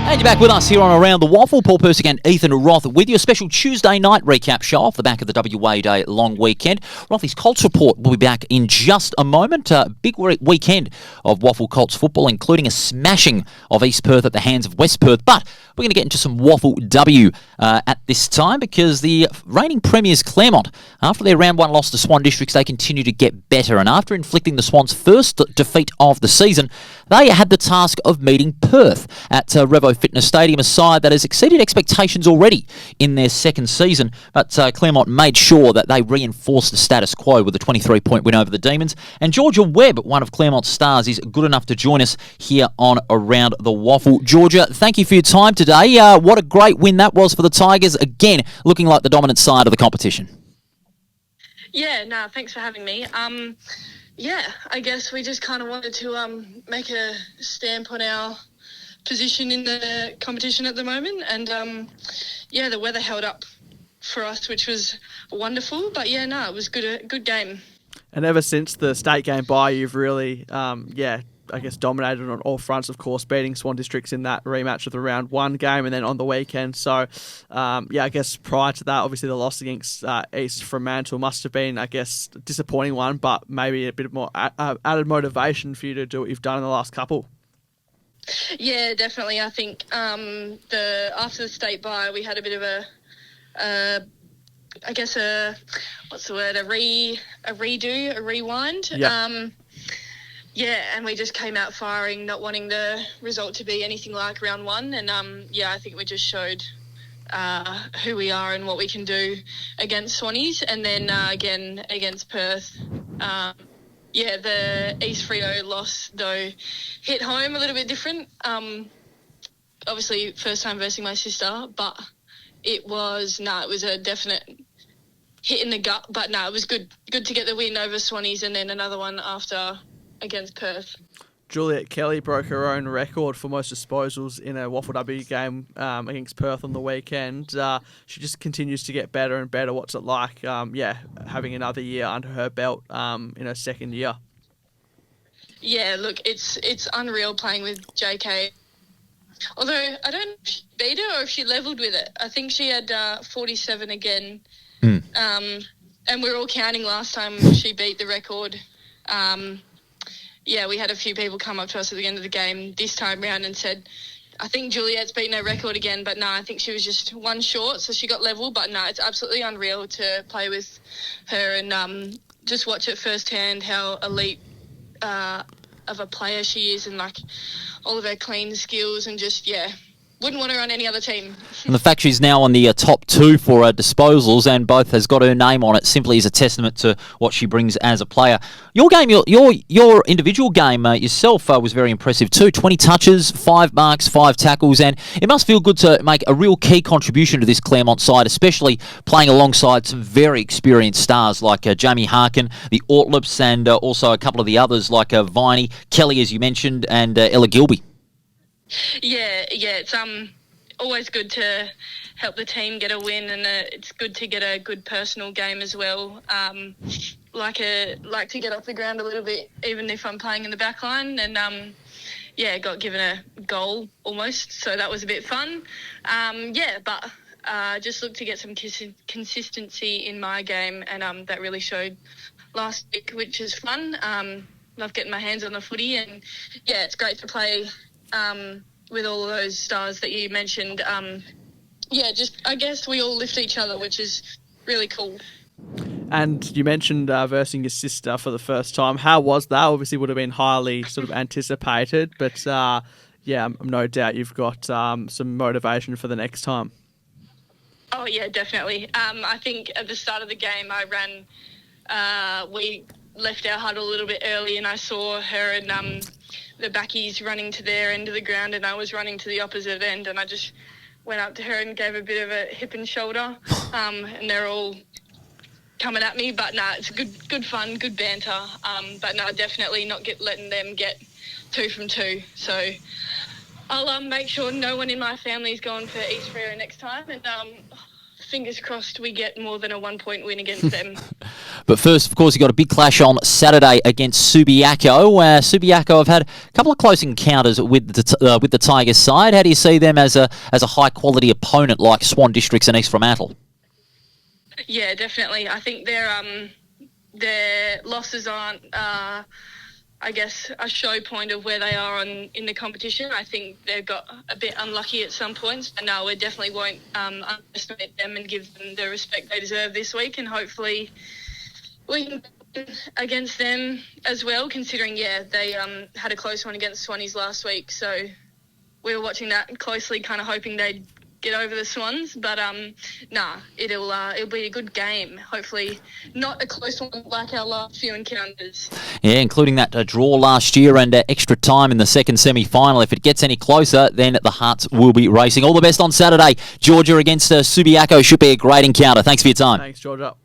And you're back with us here on Around the Waffle. Paul Persick and Ethan Roth with you. A special Tuesday night recap show off the back of the WA Day long weekend. Rothy's Colts report will be back in just a moment. Big weekend of Waffle Colts football, including a smashing of East Perth at the hands of West Perth. But we're going to get into some Waffle W at this time, because the reigning premiers Claremont, after their round one loss to Swan Districts, they continue to get better. And after inflicting the Swans' first defeat of the season, they had the task of meeting Perth at Revo Fitness Stadium, a side that has exceeded expectations already in their second season. But Claremont made sure that they reinforced the status quo with a 23-point win over the Demons. And Georgia Webb, one of Claremont's stars, is good enough to join us here on Around the Waffle. Georgia, thank you for your time today. What a great win that was for the Tigers, again looking like the dominant side of the competition. Yeah, no, thanks for having me. Yeah, I guess we just kind of wanted to make a stamp on our position in the competition at the moment, and yeah, the weather held up for us, which was wonderful. But yeah, no, it was a good game. And ever since the state game bye, you've really, I guess dominated on all fronts, of course, beating Swan Districts in that rematch of the round one game and then on the weekend. So, yeah, I guess prior to that, obviously the loss against East Fremantle must have been, I guess, a disappointing one, but maybe a bit more added motivation for you to do what you've done in the last couple. Yeah, definitely. I think after the state bye, we had a bit of a rewind. Yeah. Yeah, and we just came out firing, not wanting the result to be anything like round one. And, yeah, I think we just showed who we are and what we can do against Swannies. And then, again, against Perth, yeah, the East Freo loss, though, hit home a little bit different. Obviously, first time versing my sister, but it was a definite hit in the gut. But, no, it was good to get the win over Swannies and then another one after against Perth. Juliet Kelly broke her own record for most disposals in a Waffle W game against Perth on the weekend. She just continues to get better and better. What's it like, having another year under her belt in her second year? Yeah, look, it's unreal playing with JK. Although I don't know if she beat her or if she levelled with it. I think she had 47 again. And we were all counting last time she beat the record. Yeah, we had a few people come up to us at the end of the game this time round and said, I think Juliet's beaten her record again, but no, I think she was just one short, so she got level. But no, it's absolutely unreal to play with her and just watch it firsthand how elite of a player she is, and like all of her clean skills, and just, yeah, wouldn't want her on any other team. And the fact she's now on the top two for disposals and both has got her name on it simply is a testament to what she brings as a player. Your game, your individual game yourself was very impressive too. 20 touches, 5 marks, 5 tackles, and it must feel good to make a real key contribution to this Claremont side, especially playing alongside some very experienced stars like Jamie Harkin, the Ortlips, and also a couple of the others like Viney, Kelly, as you mentioned, and Ella Gilby. Yeah, it's always good to help the team get a win, and it's good to get a good personal game as well. like to get off the ground a little bit, even if I'm playing in the back line. And got given a goal almost, so that was a bit fun. But just look to get some consistency in my game, and that really showed last week, which is fun. Love getting my hands on the footy, and it's great to play with all of those stars that you mentioned. I guess we all lift each other, which is really cool. And you mentioned versing your sister for the first time. How was that? Obviously would have been highly sort of anticipated, but no doubt you've got some motivation for the next time. Oh, yeah, definitely. I think at the start of the game I ran, we left our huddle a little bit early, and I saw her and the backies running to their end of the ground, and I was running to the opposite end, and I just went up to her and gave a bit of a hip and shoulder, and they're all coming at me, but it's good fun, good banter. Definitely not letting them get 2 from 2. So I'll make sure no one in my family is going for East Freo next time, and fingers crossed we get more than a 1-point win against them. But first, of course, you got a big clash on Saturday against Subiaco. Subiaco have had a couple of close encounters with the Tigers side. How do you see them as a high quality opponent like Swan Districts and East Fremantle? Yeah, definitely. I think their losses aren't, I guess, a show point of where they are in the competition. I think they've got a bit unlucky at some points, but no, we definitely won't underestimate them and give them the respect they deserve this week, and hopefully we can win against them as well, considering, they had a close one against Swannies last week, so we were watching that closely, kind of hoping they'd get over the Swans, but it'll be a good game. Hopefully not a close one like our last few encounters. Yeah, including that draw last year and extra time in the second semi-final. If it gets any closer, then the Hearts will be racing. All the best on Saturday. Georgia against Subiaco should be a great encounter. Thanks for your time. Thanks, Georgia.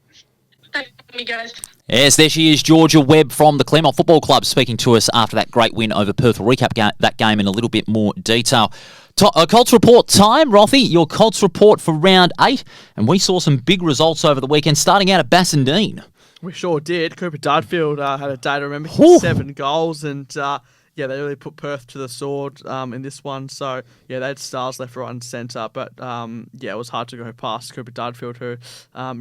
Thanks for me, guys. Yes, there she is, Georgia Webb from the Claremont Football Club, speaking to us after that great win over Perth. We'll recap that game in a little bit more detail. Colts report time, Rothy, your Colts report for round 8, and we saw some big results over the weekend, starting out at Bassendean. We sure did. Cooper Dudfield had a day to remember, 7 goals, and they really put Perth to the sword in this one. So, they had stars left, right and centre, but it was hard to go past Cooper Dudfield, who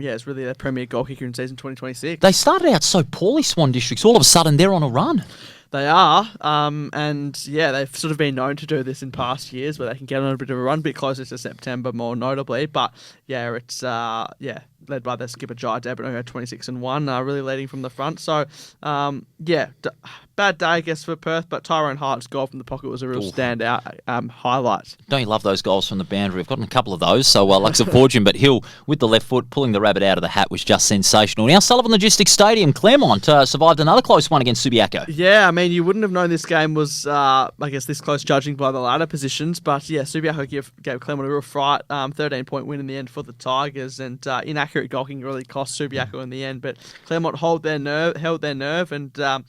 is really their premier goal kicker in season 2026. They started out so poorly, Swan Districts. All of a sudden, they're on a run. They are, they've sort of been known to do this in past years, where they can get on a bit of a run, a bit closer to September, more notably. But it's led by their skipper Jai Debonor, 26-1, really leading from the front. So bad day, I guess, for Perth, but Tyrone Hart's goal from the pocket was a real standout highlight. Don't you love those goals from the boundary? I've gotten a couple of those, so luck's a fortune. But Hill, with the left foot, pulling the rabbit out of the hat was just sensational. Now, Sullivan Logistics Stadium, Claremont survived another close one against Subiaco. Yeah, I mean, you wouldn't have known this game was, this close judging by the ladder positions, but Subiaco gave Claremont a real fright. 13-point win in the end for the Tigers, and inaccurate goal kicking really cost Subiaco in the end, but Claremont held their nerve, and a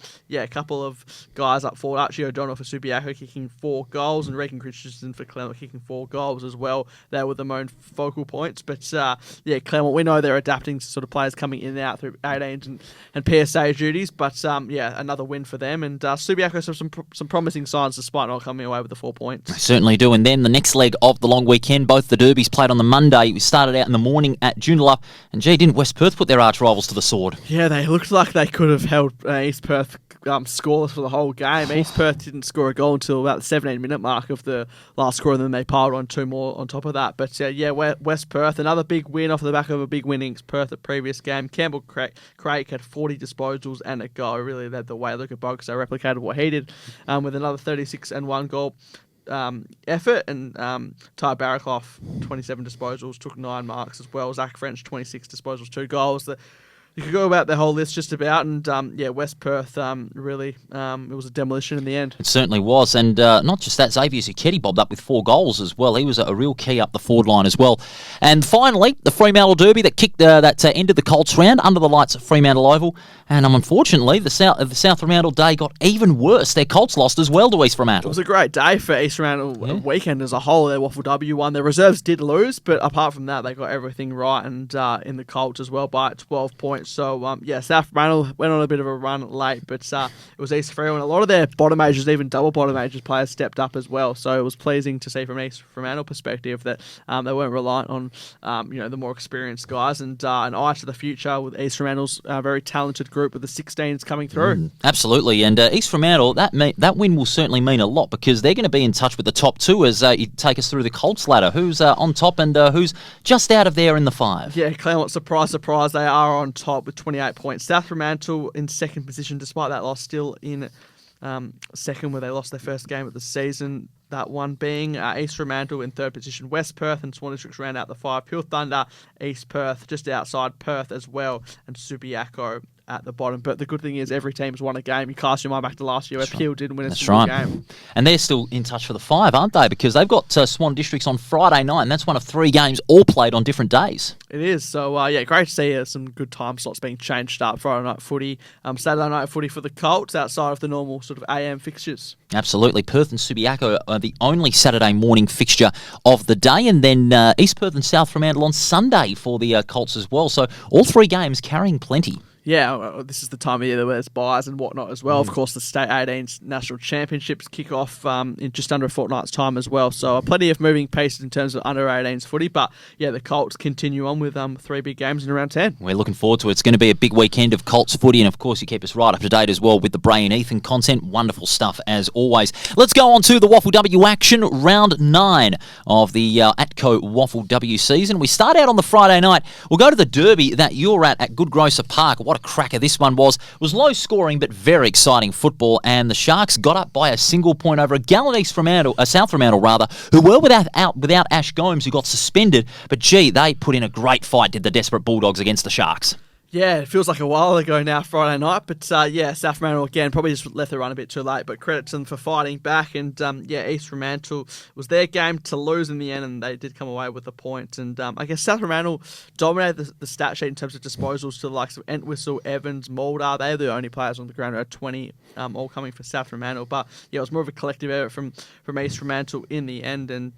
couple of guys up forward, Archie O'Donnell for Subiaco kicking 4 goals, and Regan Christensen for Claremont kicking 4 goals as well. They were the main focal points, but Claremont, we know they're adapting to sort of players coming in and out through 18s and PSA duties, but another win for them, and Subiaco saw some promising signs despite not coming away with the 4 points. They certainly do. And then the next leg of the long weekend, both the derbies played on the Monday. We started out in the morning at Joondalup, and didn't West Perth put their arch rivals to the sword? Yeah, they looked like they could have held East Perth scoreless for the whole game. East Perth didn't score a goal until about the 17-minute mark of the last score, and then they piled on 2 more on top of that. But West Perth, another big win off the back of a big win against Perth at previous game. Campbell Craig had 40 disposals and a goal. Really led the way. Look at Bogs, they replicated what he did with another 36-1 goal effort, and Ty Barraclough 27 disposals, took 9 marks as well. Zach French 26 disposals, 2 goals. You could go about the whole list just about, and West Perth really it was a demolition in the end. It certainly was, and not just that, Xavier Zucchetti bobbed up with 4 goals as well. He was a real key up the forward line as well. And finally, the Fremantle Derby that kicked that ended the Colts round under the lights at Fremantle Oval, and unfortunately the South Fremantle day got even worse. Their Colts lost as well to East Fremantle. It was a great day for East Fremantle weekend as a whole. Their WAFL W won. Their reserves did lose, but apart from that, they got everything right, and in the Colts as well by 12 points. points. So, South Fremantle went on a bit of a run late, but it was East Fremantle. And a lot of their bottom majors, even double bottom majors players, stepped up as well. So it was pleasing to see from an East Fremantle perspective that they weren't reliant on the more experienced guys. And an eye to the future with East Fremantle's very talented group with the 16s coming through. Absolutely. And East Fremantle, that win will certainly mean a lot because they're going to be in touch with the top two as you take us through the Colts ladder. Who's on top and who's just out of there in the 5? Yeah, Claremont, surprise, surprise, they are on top with 28 points. South Fremantle in second position, despite that loss, still in second where they lost their first game of the season. That one being East Fremantle in third position. West Perth and Swan Districts round out the 5. Pure Thunder, East Perth, just outside Perth as well, and Subiaco at the bottom. But the good thing is every team's won a game. You cast your mind back to last year where Peel didn't win a single game. And they're still in touch for the 5, aren't they? Because they've got Swan Districts on Friday night, and that's one of 3 games all played on different days. It is. So, great to see some good time slots being changed up. Friday night footy, Saturday night footy for the Colts outside of the normal sort of AM fixtures. Absolutely. Perth and Subiaco are the only Saturday morning fixture of the day, and then East Perth and South Fremantle on Sunday for the Colts as well. So all 3 games carrying plenty. Yeah, this is the time of year where there's buys and whatnot as well. Of course, the State 18s National Championships kick off in just under a fortnight's time as well. So plenty of moving pieces in terms of under 18s footy. But yeah, the Colts continue on with 3 big games in around 10. We're looking forward to it. It's going to be a big weekend of Colts footy. And of course, you keep us right up to date as well with the Bray and Ethan content. Wonderful stuff as always. Let's go on to the WAFL W action, round 9 of the ATCO WAFL W season. We start out on the Friday night. We'll go to the Derby that you're at Good Grocer Park. What a cracker this one was. It was low scoring but very exciting football, and the Sharks got up by a single point over a gallant South Fremantle who were without Ash Gomes, who got suspended, but gee, they put in a great fight, did the desperate Bulldogs against the Sharks. Yeah, it feels like a while ago now, Friday night. But South Fremantle again probably just left the run a bit too late. But credit to them for fighting back. And East Fremantle was their game to lose in the end, and they did come away with the point. And I guess South Fremantle dominated the stat sheet in terms of disposals to the likes of Entwistle, Evans, Mulder. They're the only players on the ground who had 20, all coming for South Fremantle. But yeah, it was more of a collective effort from East Fremantle in the end. And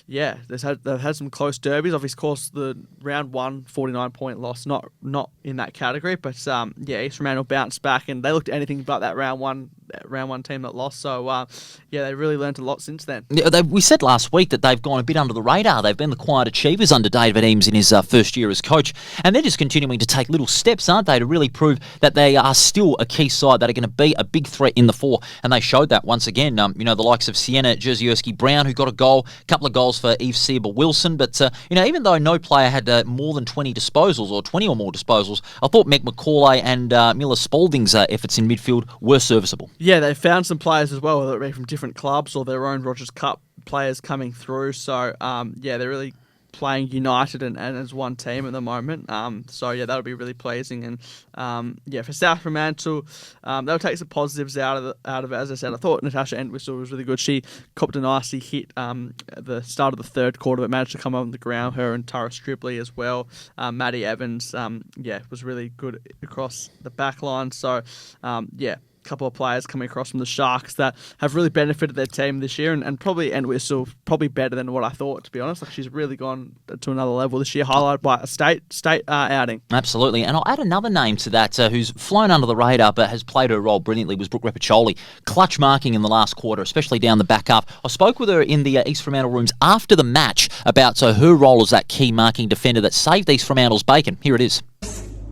they've had some close derbies. Obviously, of course, the round 1 49-point loss, not in that category, but East Fremantle bounced back and they looked anything but that round one team that lost. So they really learned a lot since then. Yeah, we said last week that they've gone a bit under the radar. They've been the quiet achievers under David Eames in his first year as coach, and they're just continuing to take little steps, aren't they, to really prove that they are still a key side that are going to be a big threat in the 4. And they showed that once again. The likes of Sienna Jerseyerski-Brown, who got a goal, a couple of goals for Eve Seaber-Wilson, but even though no player had more than 20 disposals or 20 or more disposals, I thought Meg McCauley and Miller Spalding's efforts in midfield were serviceable. Yeah, they found some players as well, whether it be from different clubs or their own Rogers Cup players coming through. So they're really playing united and as one team at the moment. That'll be really pleasing. And for South Fremantle, they'll take some positives out of it. As I said, I thought Natasha Entwistle was really good. She copped a nicely hit at the start of the third quarter, but managed to come on the ground. Her and Tara Stripley as well. Maddie Evans, was really good across the back line. So, couple of players coming across from the Sharks that have really benefited their team this year, and probably Entwistle probably better than what I thought, to be honest. Like, she's really gone to another level this year, highlighted by a state outing. Absolutely, and I'll add another name to that who's flown under the radar but has played her role brilliantly was Brooke Repacholi. Clutch marking in the last quarter, especially down the back half. I spoke with her in the East Fremantle rooms after the match about her role as that key marking defender that saved East Fremantle's bacon. Here it is.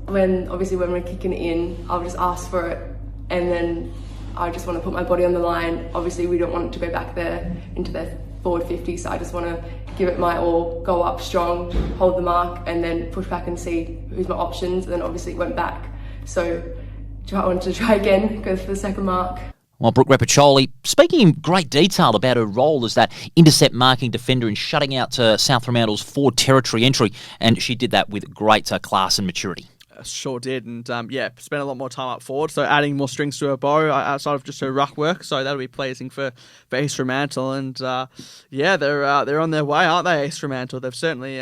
When we're kicking it in, I'll just ask for it. And then I just want to put my body on the line. Obviously, we don't want it to go back there into their forward 50, so I just want to give it my all, go up strong, hold the mark, and then push back and see who's my options. And then obviously it went back. So I wanted to try again, go for the second mark. Well, Brooke Repacholi, speaking in great detail about her role as that intercept marking defender and shutting out South Fremantle's forward territory entry, and she did that with great class and maturity. Sure did, and spent a lot more time up forward, so adding more strings to her bow outside of just her ruck work, so that'll be pleasing for East Fremantle, and they're on their way, aren't they, East Fremantle? They've certainly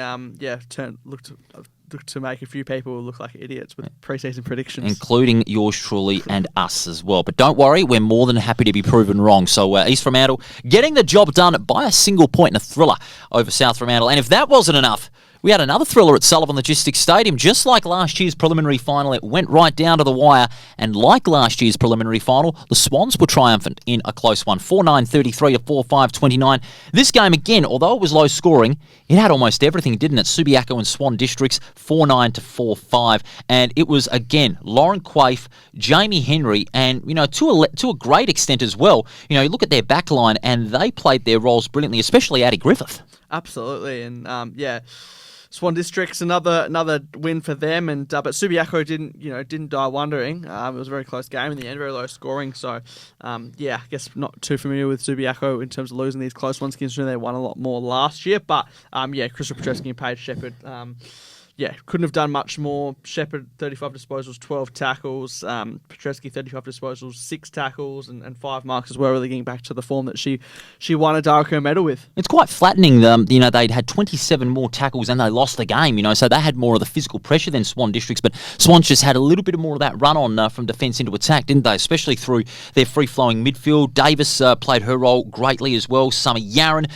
looked to make a few people look like idiots with pre-season predictions. Including yours truly and us as well. But don't worry, we're more than happy to be proven wrong. So East Fremantle getting the job done by a single point in a thriller over South Fremantle, and if that wasn't enough, We had another thriller at Sullivan Logistics Stadium. Just like last year's preliminary final, it went right down to the wire. And like last year's preliminary final, the Swans were triumphant in a close one, 4-9-33 to 4-5-29. This game, again, although it was low scoring, it had almost everything, didn't it? Subiaco and Swan Districts, 4-9 to 4-5. And it was, again, Lauren Quaife, Jamie Henry, and, to a great extent as well, you look at their back line, and they played their roles brilliantly, especially Addie Griffith. Absolutely. And, Swan Districts, another win for them, and but Subiaco didn't die wondering. It was a very close game in the end, very low scoring. So, I guess not too familiar with Subiaco in terms of losing these close ones, considering they won a lot more last year. But Crystal Petrescu and Paige Shepherd. Couldn't have done much more. Shepherd, 35 disposals, 12 tackles. Petrescu, 35 disposals, 6 tackles, and 5 marks as well, really getting back to the form that she won a Darko medal with. It's quite flattening. They'd had 27 more tackles and they lost the game, so they had more of the physical pressure than Swan Districts, but Swans just had a little bit more of that run on from defence into attack, didn't they? Especially through their free-flowing midfield. Davis played her role greatly as well. Summer Yaron.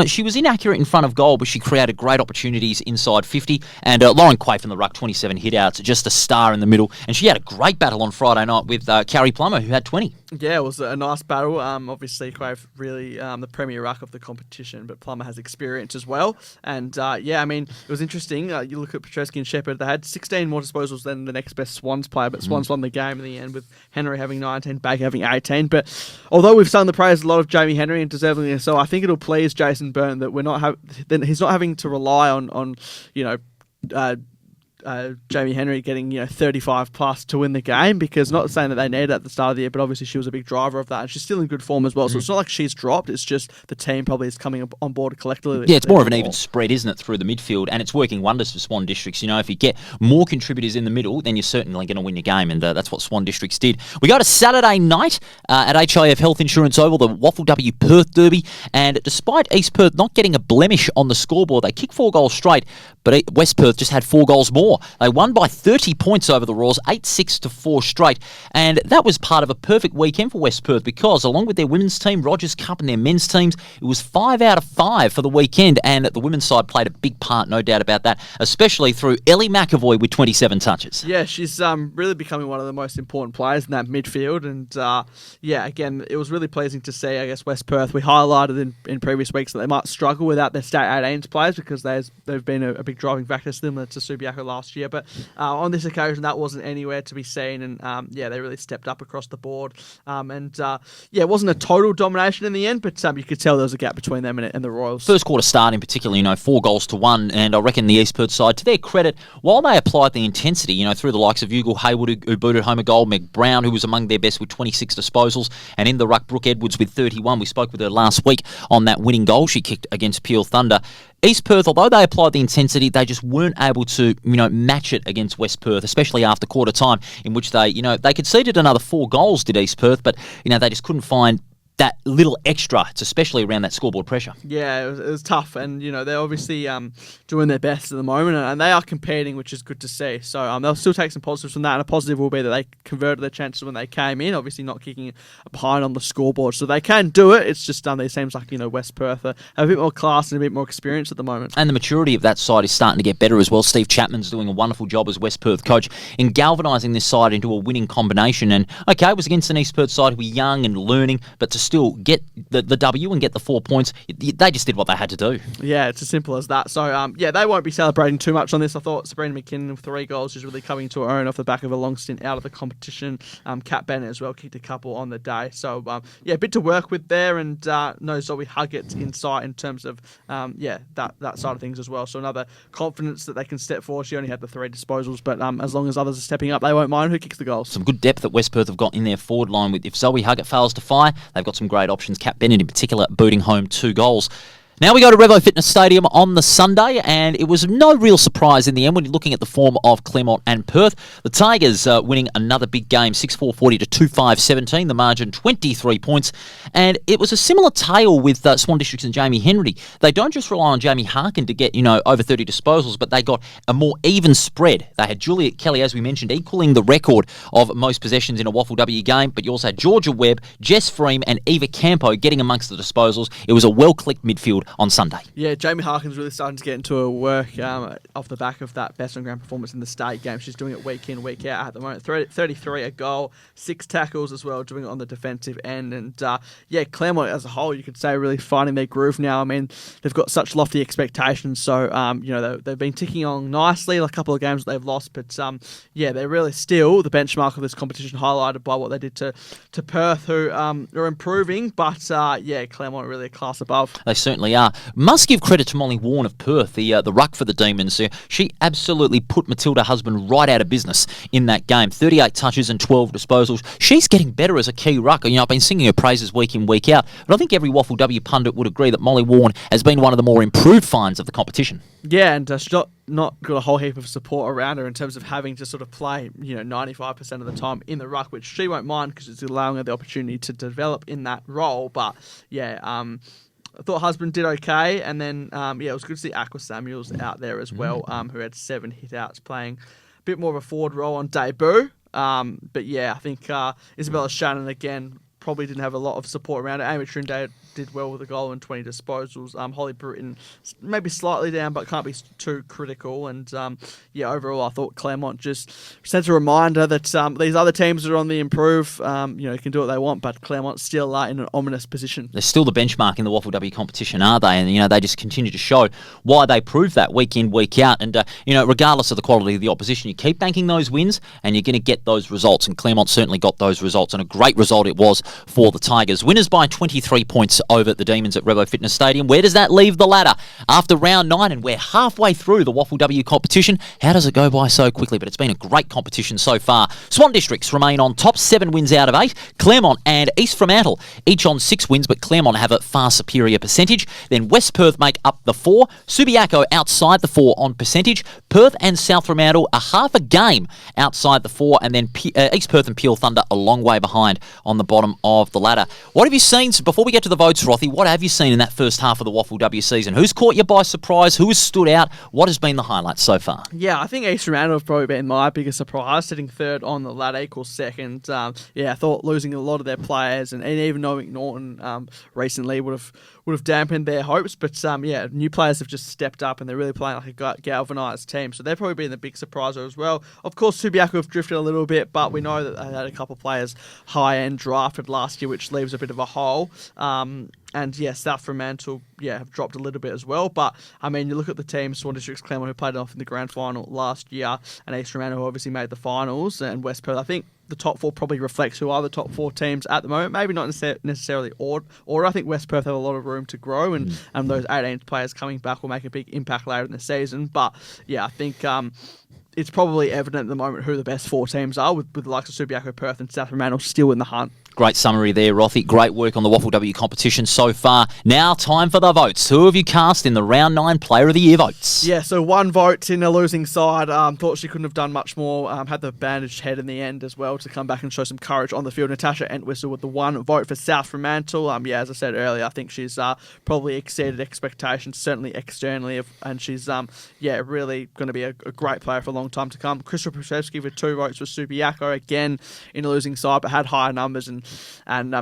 She was inaccurate in front of goal, but she created great opportunities inside 50. And Lauren Quaife in the ruck, 27 hit-outs, just a star in the middle. And she had a great battle on Friday night with Carrie Plummer, who had 20. Yeah, it was a nice battle. Obviously, Quaife really the premier ruck of the competition, but Plummer has experience as well. And, it was interesting. You look at Petrescu and Shepherd, they had 16 more disposals than the next best Swans player, but Swans won the game in the end with Henry having 19, Baker having 18. But although we've sung the praise a lot of Jamie Henry and deservingly so, I think it'll please Jason Byrne that he's not having to rely on Jamie Henry getting 35 plus to win the game, because not saying that they needed it at the start of the year, but obviously she was a big driver of that, and she's still in good form as well. So it's not like she's dropped, it's just the team probably is coming on board collectively. Yeah, it's more of an even spread, isn't it, through the midfield, and it's working wonders for Swan Districts. If you get more contributors in the middle, then you're certainly going to win your game, and that's what Swan Districts did. We go to Saturday night at HIF Health Insurance Oval, the WAFL W Perth Derby, and despite East Perth not getting a blemish on the scoreboard, they kicked 4 goals straight, but West Perth just had 4 goals more. They won by 30 points over the Roars, 8-6 to 4 straight. And that was part of a perfect weekend for West Perth, because along with their women's team, Rogers Cup, and their men's teams, it was 5 out of 5 for the weekend. And the women's side played a big part, no doubt about that, especially through Ellie McAvoy with 27 touches. Yeah, she's really becoming one of the most important players in that midfield. And again, it was really pleasing to see, I guess, West Perth. We highlighted in previous weeks that they might struggle without their state 18s players, because they've been a big driving factor similar to Subiaco last year. But on this occasion, that wasn't anywhere to be seen, and they really stepped up across the board. It wasn't a total domination in the end, but you could tell there was a gap between them and the Royals. First quarter start in particular, 4 goals to 1, and I reckon the East Perth side, to their credit, while they applied the intensity, through the likes of Ugal Hayward, who booted home a goal, Meg Brown, who was among their best with 26 disposals, and in the ruck, Brooke Edwards with 31. We spoke with her last week on that winning goal she kicked against Peel Thunder. East Perth, although they applied the intensity, they just weren't able to, match it against West Perth, especially after quarter time, in which they conceded another 4 goals, did East Perth, but, they just couldn't find that little extra, especially around that scoreboard pressure. Yeah, it was tough, and they're obviously doing their best at the moment, and they are competing, which is good to see. So they'll still take some positives from that, and a positive will be that they converted their chances when they came in, obviously not kicking a behind on the scoreboard. So they can do it. It's just it seems like West Perth have a bit more class and a bit more experience at the moment. And the maturity of that side is starting to get better as well. Steve Chapman's doing a wonderful job as West Perth coach in galvanising this side into a winning combination. And okay, it was against an East Perth side who were young and learning, but to still get the W and get the 4 points, they just did what they had to do. Yeah, it's as simple as that. So, they won't be celebrating too much on this. I thought Sabrina McKinnon with 3 goals is really coming to her own off the back of a long stint out of the competition. Kat Bennett as well kicked a couple on the day. So, a bit to work with there, and no Zoe Huggett's insight in terms of, that side of things as well. So another confidence that they can step forward. She only had the 3 disposals, but as long as others are stepping up, they won't mind who kicks the goals. Some good depth that West Perth have got in their forward line. With if Zoe Huggett fails to fire, they've got some great options. Kat Bennett in particular booting home 2 goals. Now we go to Revo Fitness Stadium on the Sunday, and it was no real surprise in the end when you're looking at the form of Claremont and Perth. The Tigers winning another big game, 6-4-40 to 2-5-17, the margin 23 points. And it was a similar tale with Swan Districts and Jamie Henry. They don't just rely on Jamie Harkin to get, over 30 disposals, but they got a more even spread. They had Juliet Kelly, as we mentioned, equaling the record of most possessions in a WAFL W game, but you also had Georgia Webb, Jess Freem, and Eva Campo getting amongst the disposals. It was a well-clicked midfield field on Sunday. Yeah, Jamie Harkin's really starting to get into her work off the back of that best on ground performance in the state game. She's doing it week in, week out at the moment. 33 a goal, 6 tackles as well, doing it on the defensive end. And Claremont as a whole, you could say, really finding their groove now. I mean, they've got such lofty expectations, so they've been ticking on nicely. A couple of games that they've lost, but they're really still the benchmark of this competition, highlighted by what they did to Perth, who are improving, but Claremont are really a class above. They certainly are. Must give credit to Molly Warren of Perth, the ruck for the Demons. She absolutely put Matilda Husband right out of business in that game. 38 touches and 12 disposals. She's getting better as a key ruck. I've been singing her praises week in, week out, but I think every WAFL W pundit would agree that Molly Warren has been one of the more improved finds of the competition. Yeah, and she's not got a whole heap of support around her in terms of having to sort of play 95% of the time in the ruck, which she won't mind because it's allowing her the opportunity to develop in that role. But I thought Husband did okay, and then it was good to see Aqua Samuels out there as well, who had 7 hit-outs, playing a bit more of a forward role on debut. I think Isabella Shannon again probably didn't have a lot of support around it. Amy Trindade did well with a goal and 20 disposals. Holly Bruton maybe slightly down, but can't be too critical. And overall, I thought Claremont just sends a reminder that these other teams that are on the improve, can do what they want, but Claremont's still in an ominous position. They're still the benchmark in the WAFL W competition, are they? And they just continue to show why they prove that week in, week out. And regardless of the quality of the opposition, you keep banking those wins, and you're going to get those results. And Claremont certainly got those results, and a great result it was for the Tigers. Winners by 23 points over the Demons at Rebo Fitness Stadium. Where does that leave the ladder after round 9? And we're halfway through the WAFL W competition. How does it go by so quickly? But it's been a great competition so far. Swan Districts remain on top, 7 wins out of 8. Claremont and East Fremantle each on 6 wins, but Claremont have a far superior percentage. Then West Perth make up the 4. Subiaco outside the 4 on percentage. Perth and South Fremantle are half a game outside the 4, and then East Perth and Peel Thunder a long way behind on the bottom of the ladder. What have you seen, before we get to the votes, Rothy, what have you seen in that first half of the WAFL W season? Who's caught you by surprise? Who has stood out? What has been the highlights so far? Yeah, I think East Fremantle have probably been my biggest surprise, sitting third on the ladder, equals second. I thought losing a lot of their players, and even though McNaughton recently would have dampened their hopes, but new players have just stepped up, and they're really playing like a galvanised team, so they've probably been the big surpriser as well. Of course, Subiaco have drifted a little bit, but we know that they had a couple of players high-end drafted last year, which leaves a bit of a hole. South Fremantle, have dropped a little bit as well. But, I mean, you look at the team, Swan Districts, Claremont, who played off in the grand final last year, and East Fremantle, who obviously made the finals, and West Perth. I think the top 4 probably reflects who are the top 4 teams at the moment. Maybe not necessarily order. I think West Perth have a lot of room to grow, and those 18 players coming back will make a big impact later in the season. But, I think it's probably evident at the moment who the best 4 teams are, with the likes of Subiaco, Perth and South Fremantle still in the hunt. Great summary there, Rothy. Great work on the WAFL W competition so far. Now, time for the votes. Who have you cast in the Round 9 Player of the Year votes? Yeah, so 1 vote in a losing side. Thought she couldn't have done much more. Had the bandaged head in the end as well to come back and show some courage on the field. Natasha Entwistle with the 1 vote for South Fremantle. As I said earlier, I think she's probably exceeded expectations, certainly externally, and she's really going to be a great player for a long time to come. Krista Prusevsky with 2 votes for Subiaco, again in a losing side, but had higher numbers and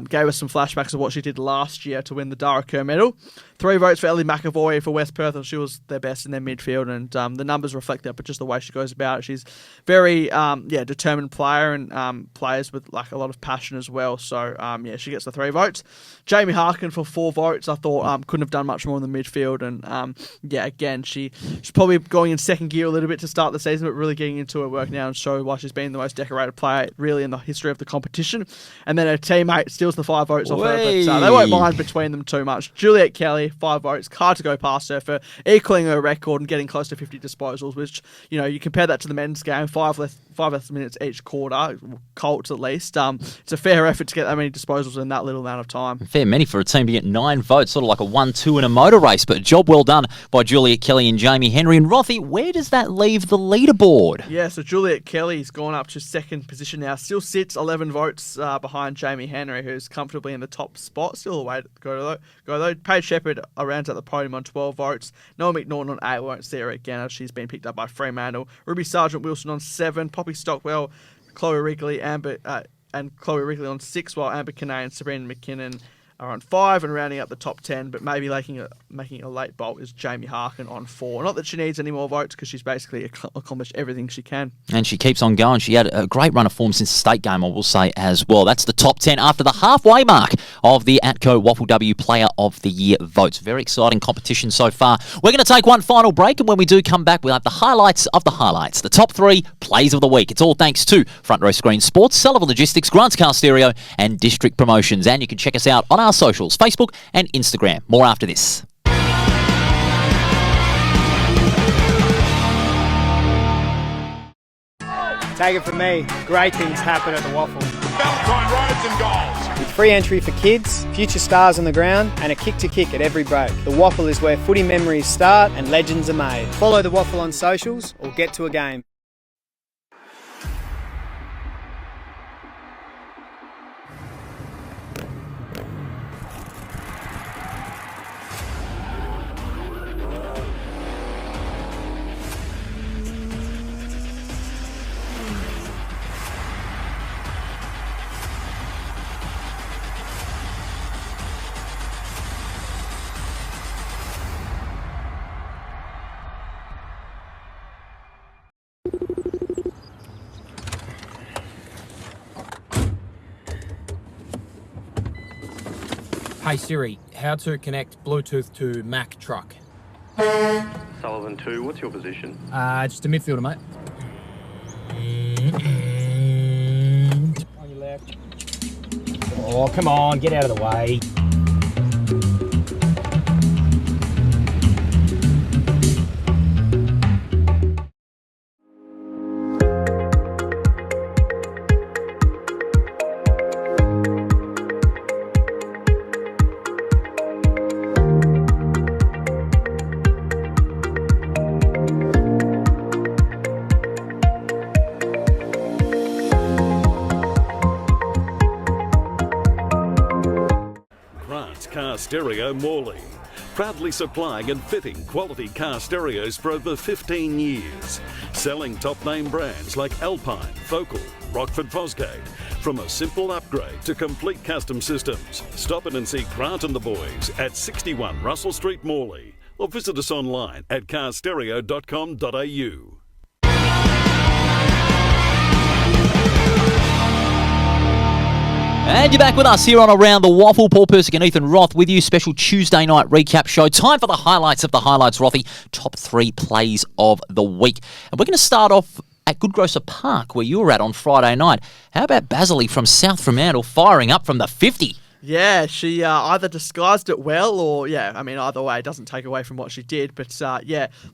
gave us some flashbacks of what she did last year to win the Dara Kerr medal. 3 votes for Ellie McAvoy for West Perth, and she was their best in their midfield, and the numbers reflect that, but just the way she goes about it. She's very determined player, and players with like a lot of passion as well. So she gets the 3 votes. Jamie Harkin for 4 votes. I thought couldn't have done much more in the midfield, and again she's probably going in second gear a little bit to start the season, but really getting into her work now and show why she's been the most decorated player really in the history of the competition. And then her teammate steals the 5 votes off her, but they won't mind between them too much. Juliet Kelly, 5 votes. Hard to go past her for equaling her record and getting close to 50 disposals, which, you compare that to the men's game, 5 less minutes each quarter, Colts at least. It's a fair effort to get that many disposals in that little amount of time. Fair many for a team to get 9 votes, sort of like a 1-2 in a motor race, but a job well done by Juliet Kelly and Jamie Henry. And Rothy, where does that leave the leaderboard? Yeah, so Juliet Kelly's gone up to second position now. Still sits 11 votes behind Jamie Henry, who's comfortably in the top spot. Still a way to go though. Paige Shepherd rounds at the podium on 12 votes. Noah McNaughton on 8. Won't see her again as she's been picked up by Fremantle. Ruby Sargent Wilson on 7. Poppy Stockwell, Chloe Wrigley, and Chloe Wrigley on 6, while Amber Kinney and Sabrina McKinnon are on 5 and rounding up the top 10, but maybe making a late bolt is Jamie Harkin on 4. Not that she needs any more votes because she's basically accomplished everything she can. And she keeps on going. She had a great run of form since the state game, I will say, as well. That's the top 10 after the halfway mark of the ATCO WAFL W Player of the Year votes. Very exciting competition so far. We're going to take one final break, and when we do come back, we'll have the highlights of the highlights. The top 3 plays of the week. It's all thanks to Front Row Screen Sports, Sullivan Logistics, Grants Car Stereo, and District Promotions. And you can check us out on our socials, Facebook and Instagram. More after this. Take it from me, great things happen at the WAFL. FALCONS rides and goals. With free entry for kids, future stars on the ground, and a kick to kick at every break. The WAFL is where footy memories start and legends are made. Follow the WAFL on socials or get to a game. Hey Siri, how to connect Bluetooth to Mac truck? Sullivan 2, what's your position? Just a midfielder, mate. On your left. Oh, come on, get out of the way. Car Stereo Morley, proudly supplying and fitting quality car stereos for over 15 years, selling top name brands like Alpine, Focal, Rockford Fosgate. From a simple upgrade to complete custom systems, stop in and see Grant and the boys at 61 Russell Street, Morley, or visit us online at carstereo.com.au. And you're back with us here on Around the WAFL. Paul Persick and Ethan Roth with you. Special Tuesday night recap show. Time for the highlights of the highlights, Rothy. Top 3 plays of the week. And we're going to start off at Goodgrocer Park, where you were at on Friday night. How about Basiley from South Fremantle firing up from the 50? Yeah, she either disguised it well or, either way, it doesn't take away from what she did. But,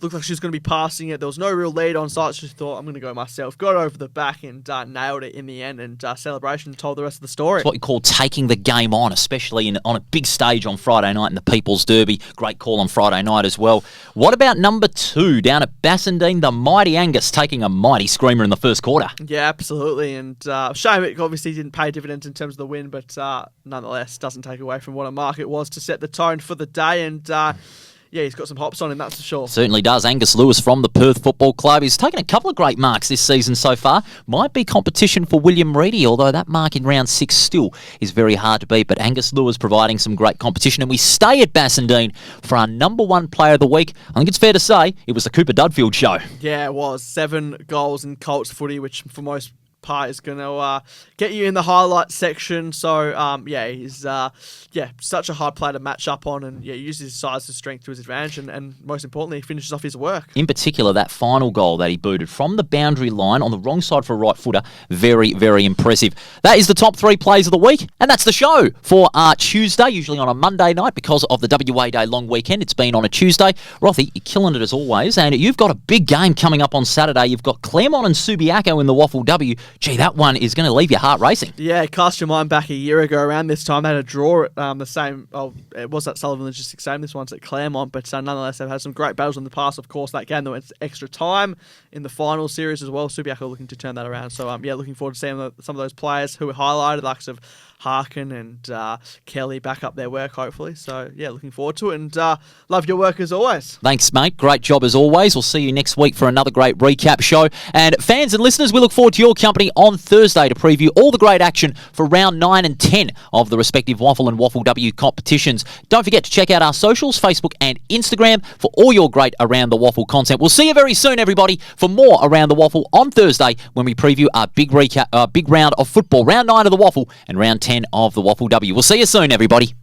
looked like she was going to be passing it. There was no real lead on site. She thought, I'm going to go myself. Got over the back and nailed it in the end. And Celebration told the rest of the story. It's what you call taking the game on, especially on a big stage on Friday night in the People's Derby. Great call on Friday night as well. What about number 2 down at Bassendean? The mighty Angus taking a mighty screamer in the first quarter. Yeah, absolutely. And shame it obviously didn't pay dividends in terms of the win, but nonetheless, doesn't take away from what a mark it was to set the tone for the day. And he's got some hops on him, that's for sure. Certainly does. Angus Lewis from the Perth Football Club. He's taken a couple of great marks this season so far. Might be competition for William Reedy, although that mark in round 6 still is very hard to beat. But Angus Lewis providing some great competition. And we stay at Bassendean for our number 1 player of the week. I think it's fair to say it was the Cooper Dudfield show. Yeah, it was. 7 goals in Colts footy, which for most part is going to get you in the highlight section. So, he's such a hard player to match up on, and uses his size and strength to his advantage, and most importantly, he finishes off his work. In particular, that final goal that he booted from the boundary line on the wrong side for a right footer, very, very impressive. That is the top 3 plays of the week, and that's the show for Tuesday, usually on a Monday night because of the WA Day long weekend. It's been on a Tuesday. Rothy, you're killing it as always, and you've got a big game coming up on Saturday. You've got Claremont and Subiaco in the WAFL W. Gee, that one is going to leave your heart racing. Yeah, cast your mind back a year ago around this time. They had a draw at the same... it was at Sullivan Logistics same. This one's at Claremont, but nonetheless, they've had some great battles in the past. Of course, that game that went extra time in the final series as well. Subiaco looking to turn that around. So, looking forward to seeing some of those players who were highlighted, likes of Harkin and Kelly back up their work, hopefully. So, looking forward to it, and love your work as always. Thanks, mate. Great job as always. We'll see you next week for another great recap show. And fans and listeners, we look forward to your company company on Thursday to preview all the great action for round 9 and 10 of the respective WAFL and WAFL W competitions. Don't forget to check out our socials, Facebook and Instagram, for all your great Around the WAFL content. We'll see you very soon, everybody, for more Around the WAFL on Thursday when we preview our big round of football, round 9 of the WAFL and round 10 of the WAFL W. We'll see you soon, everybody.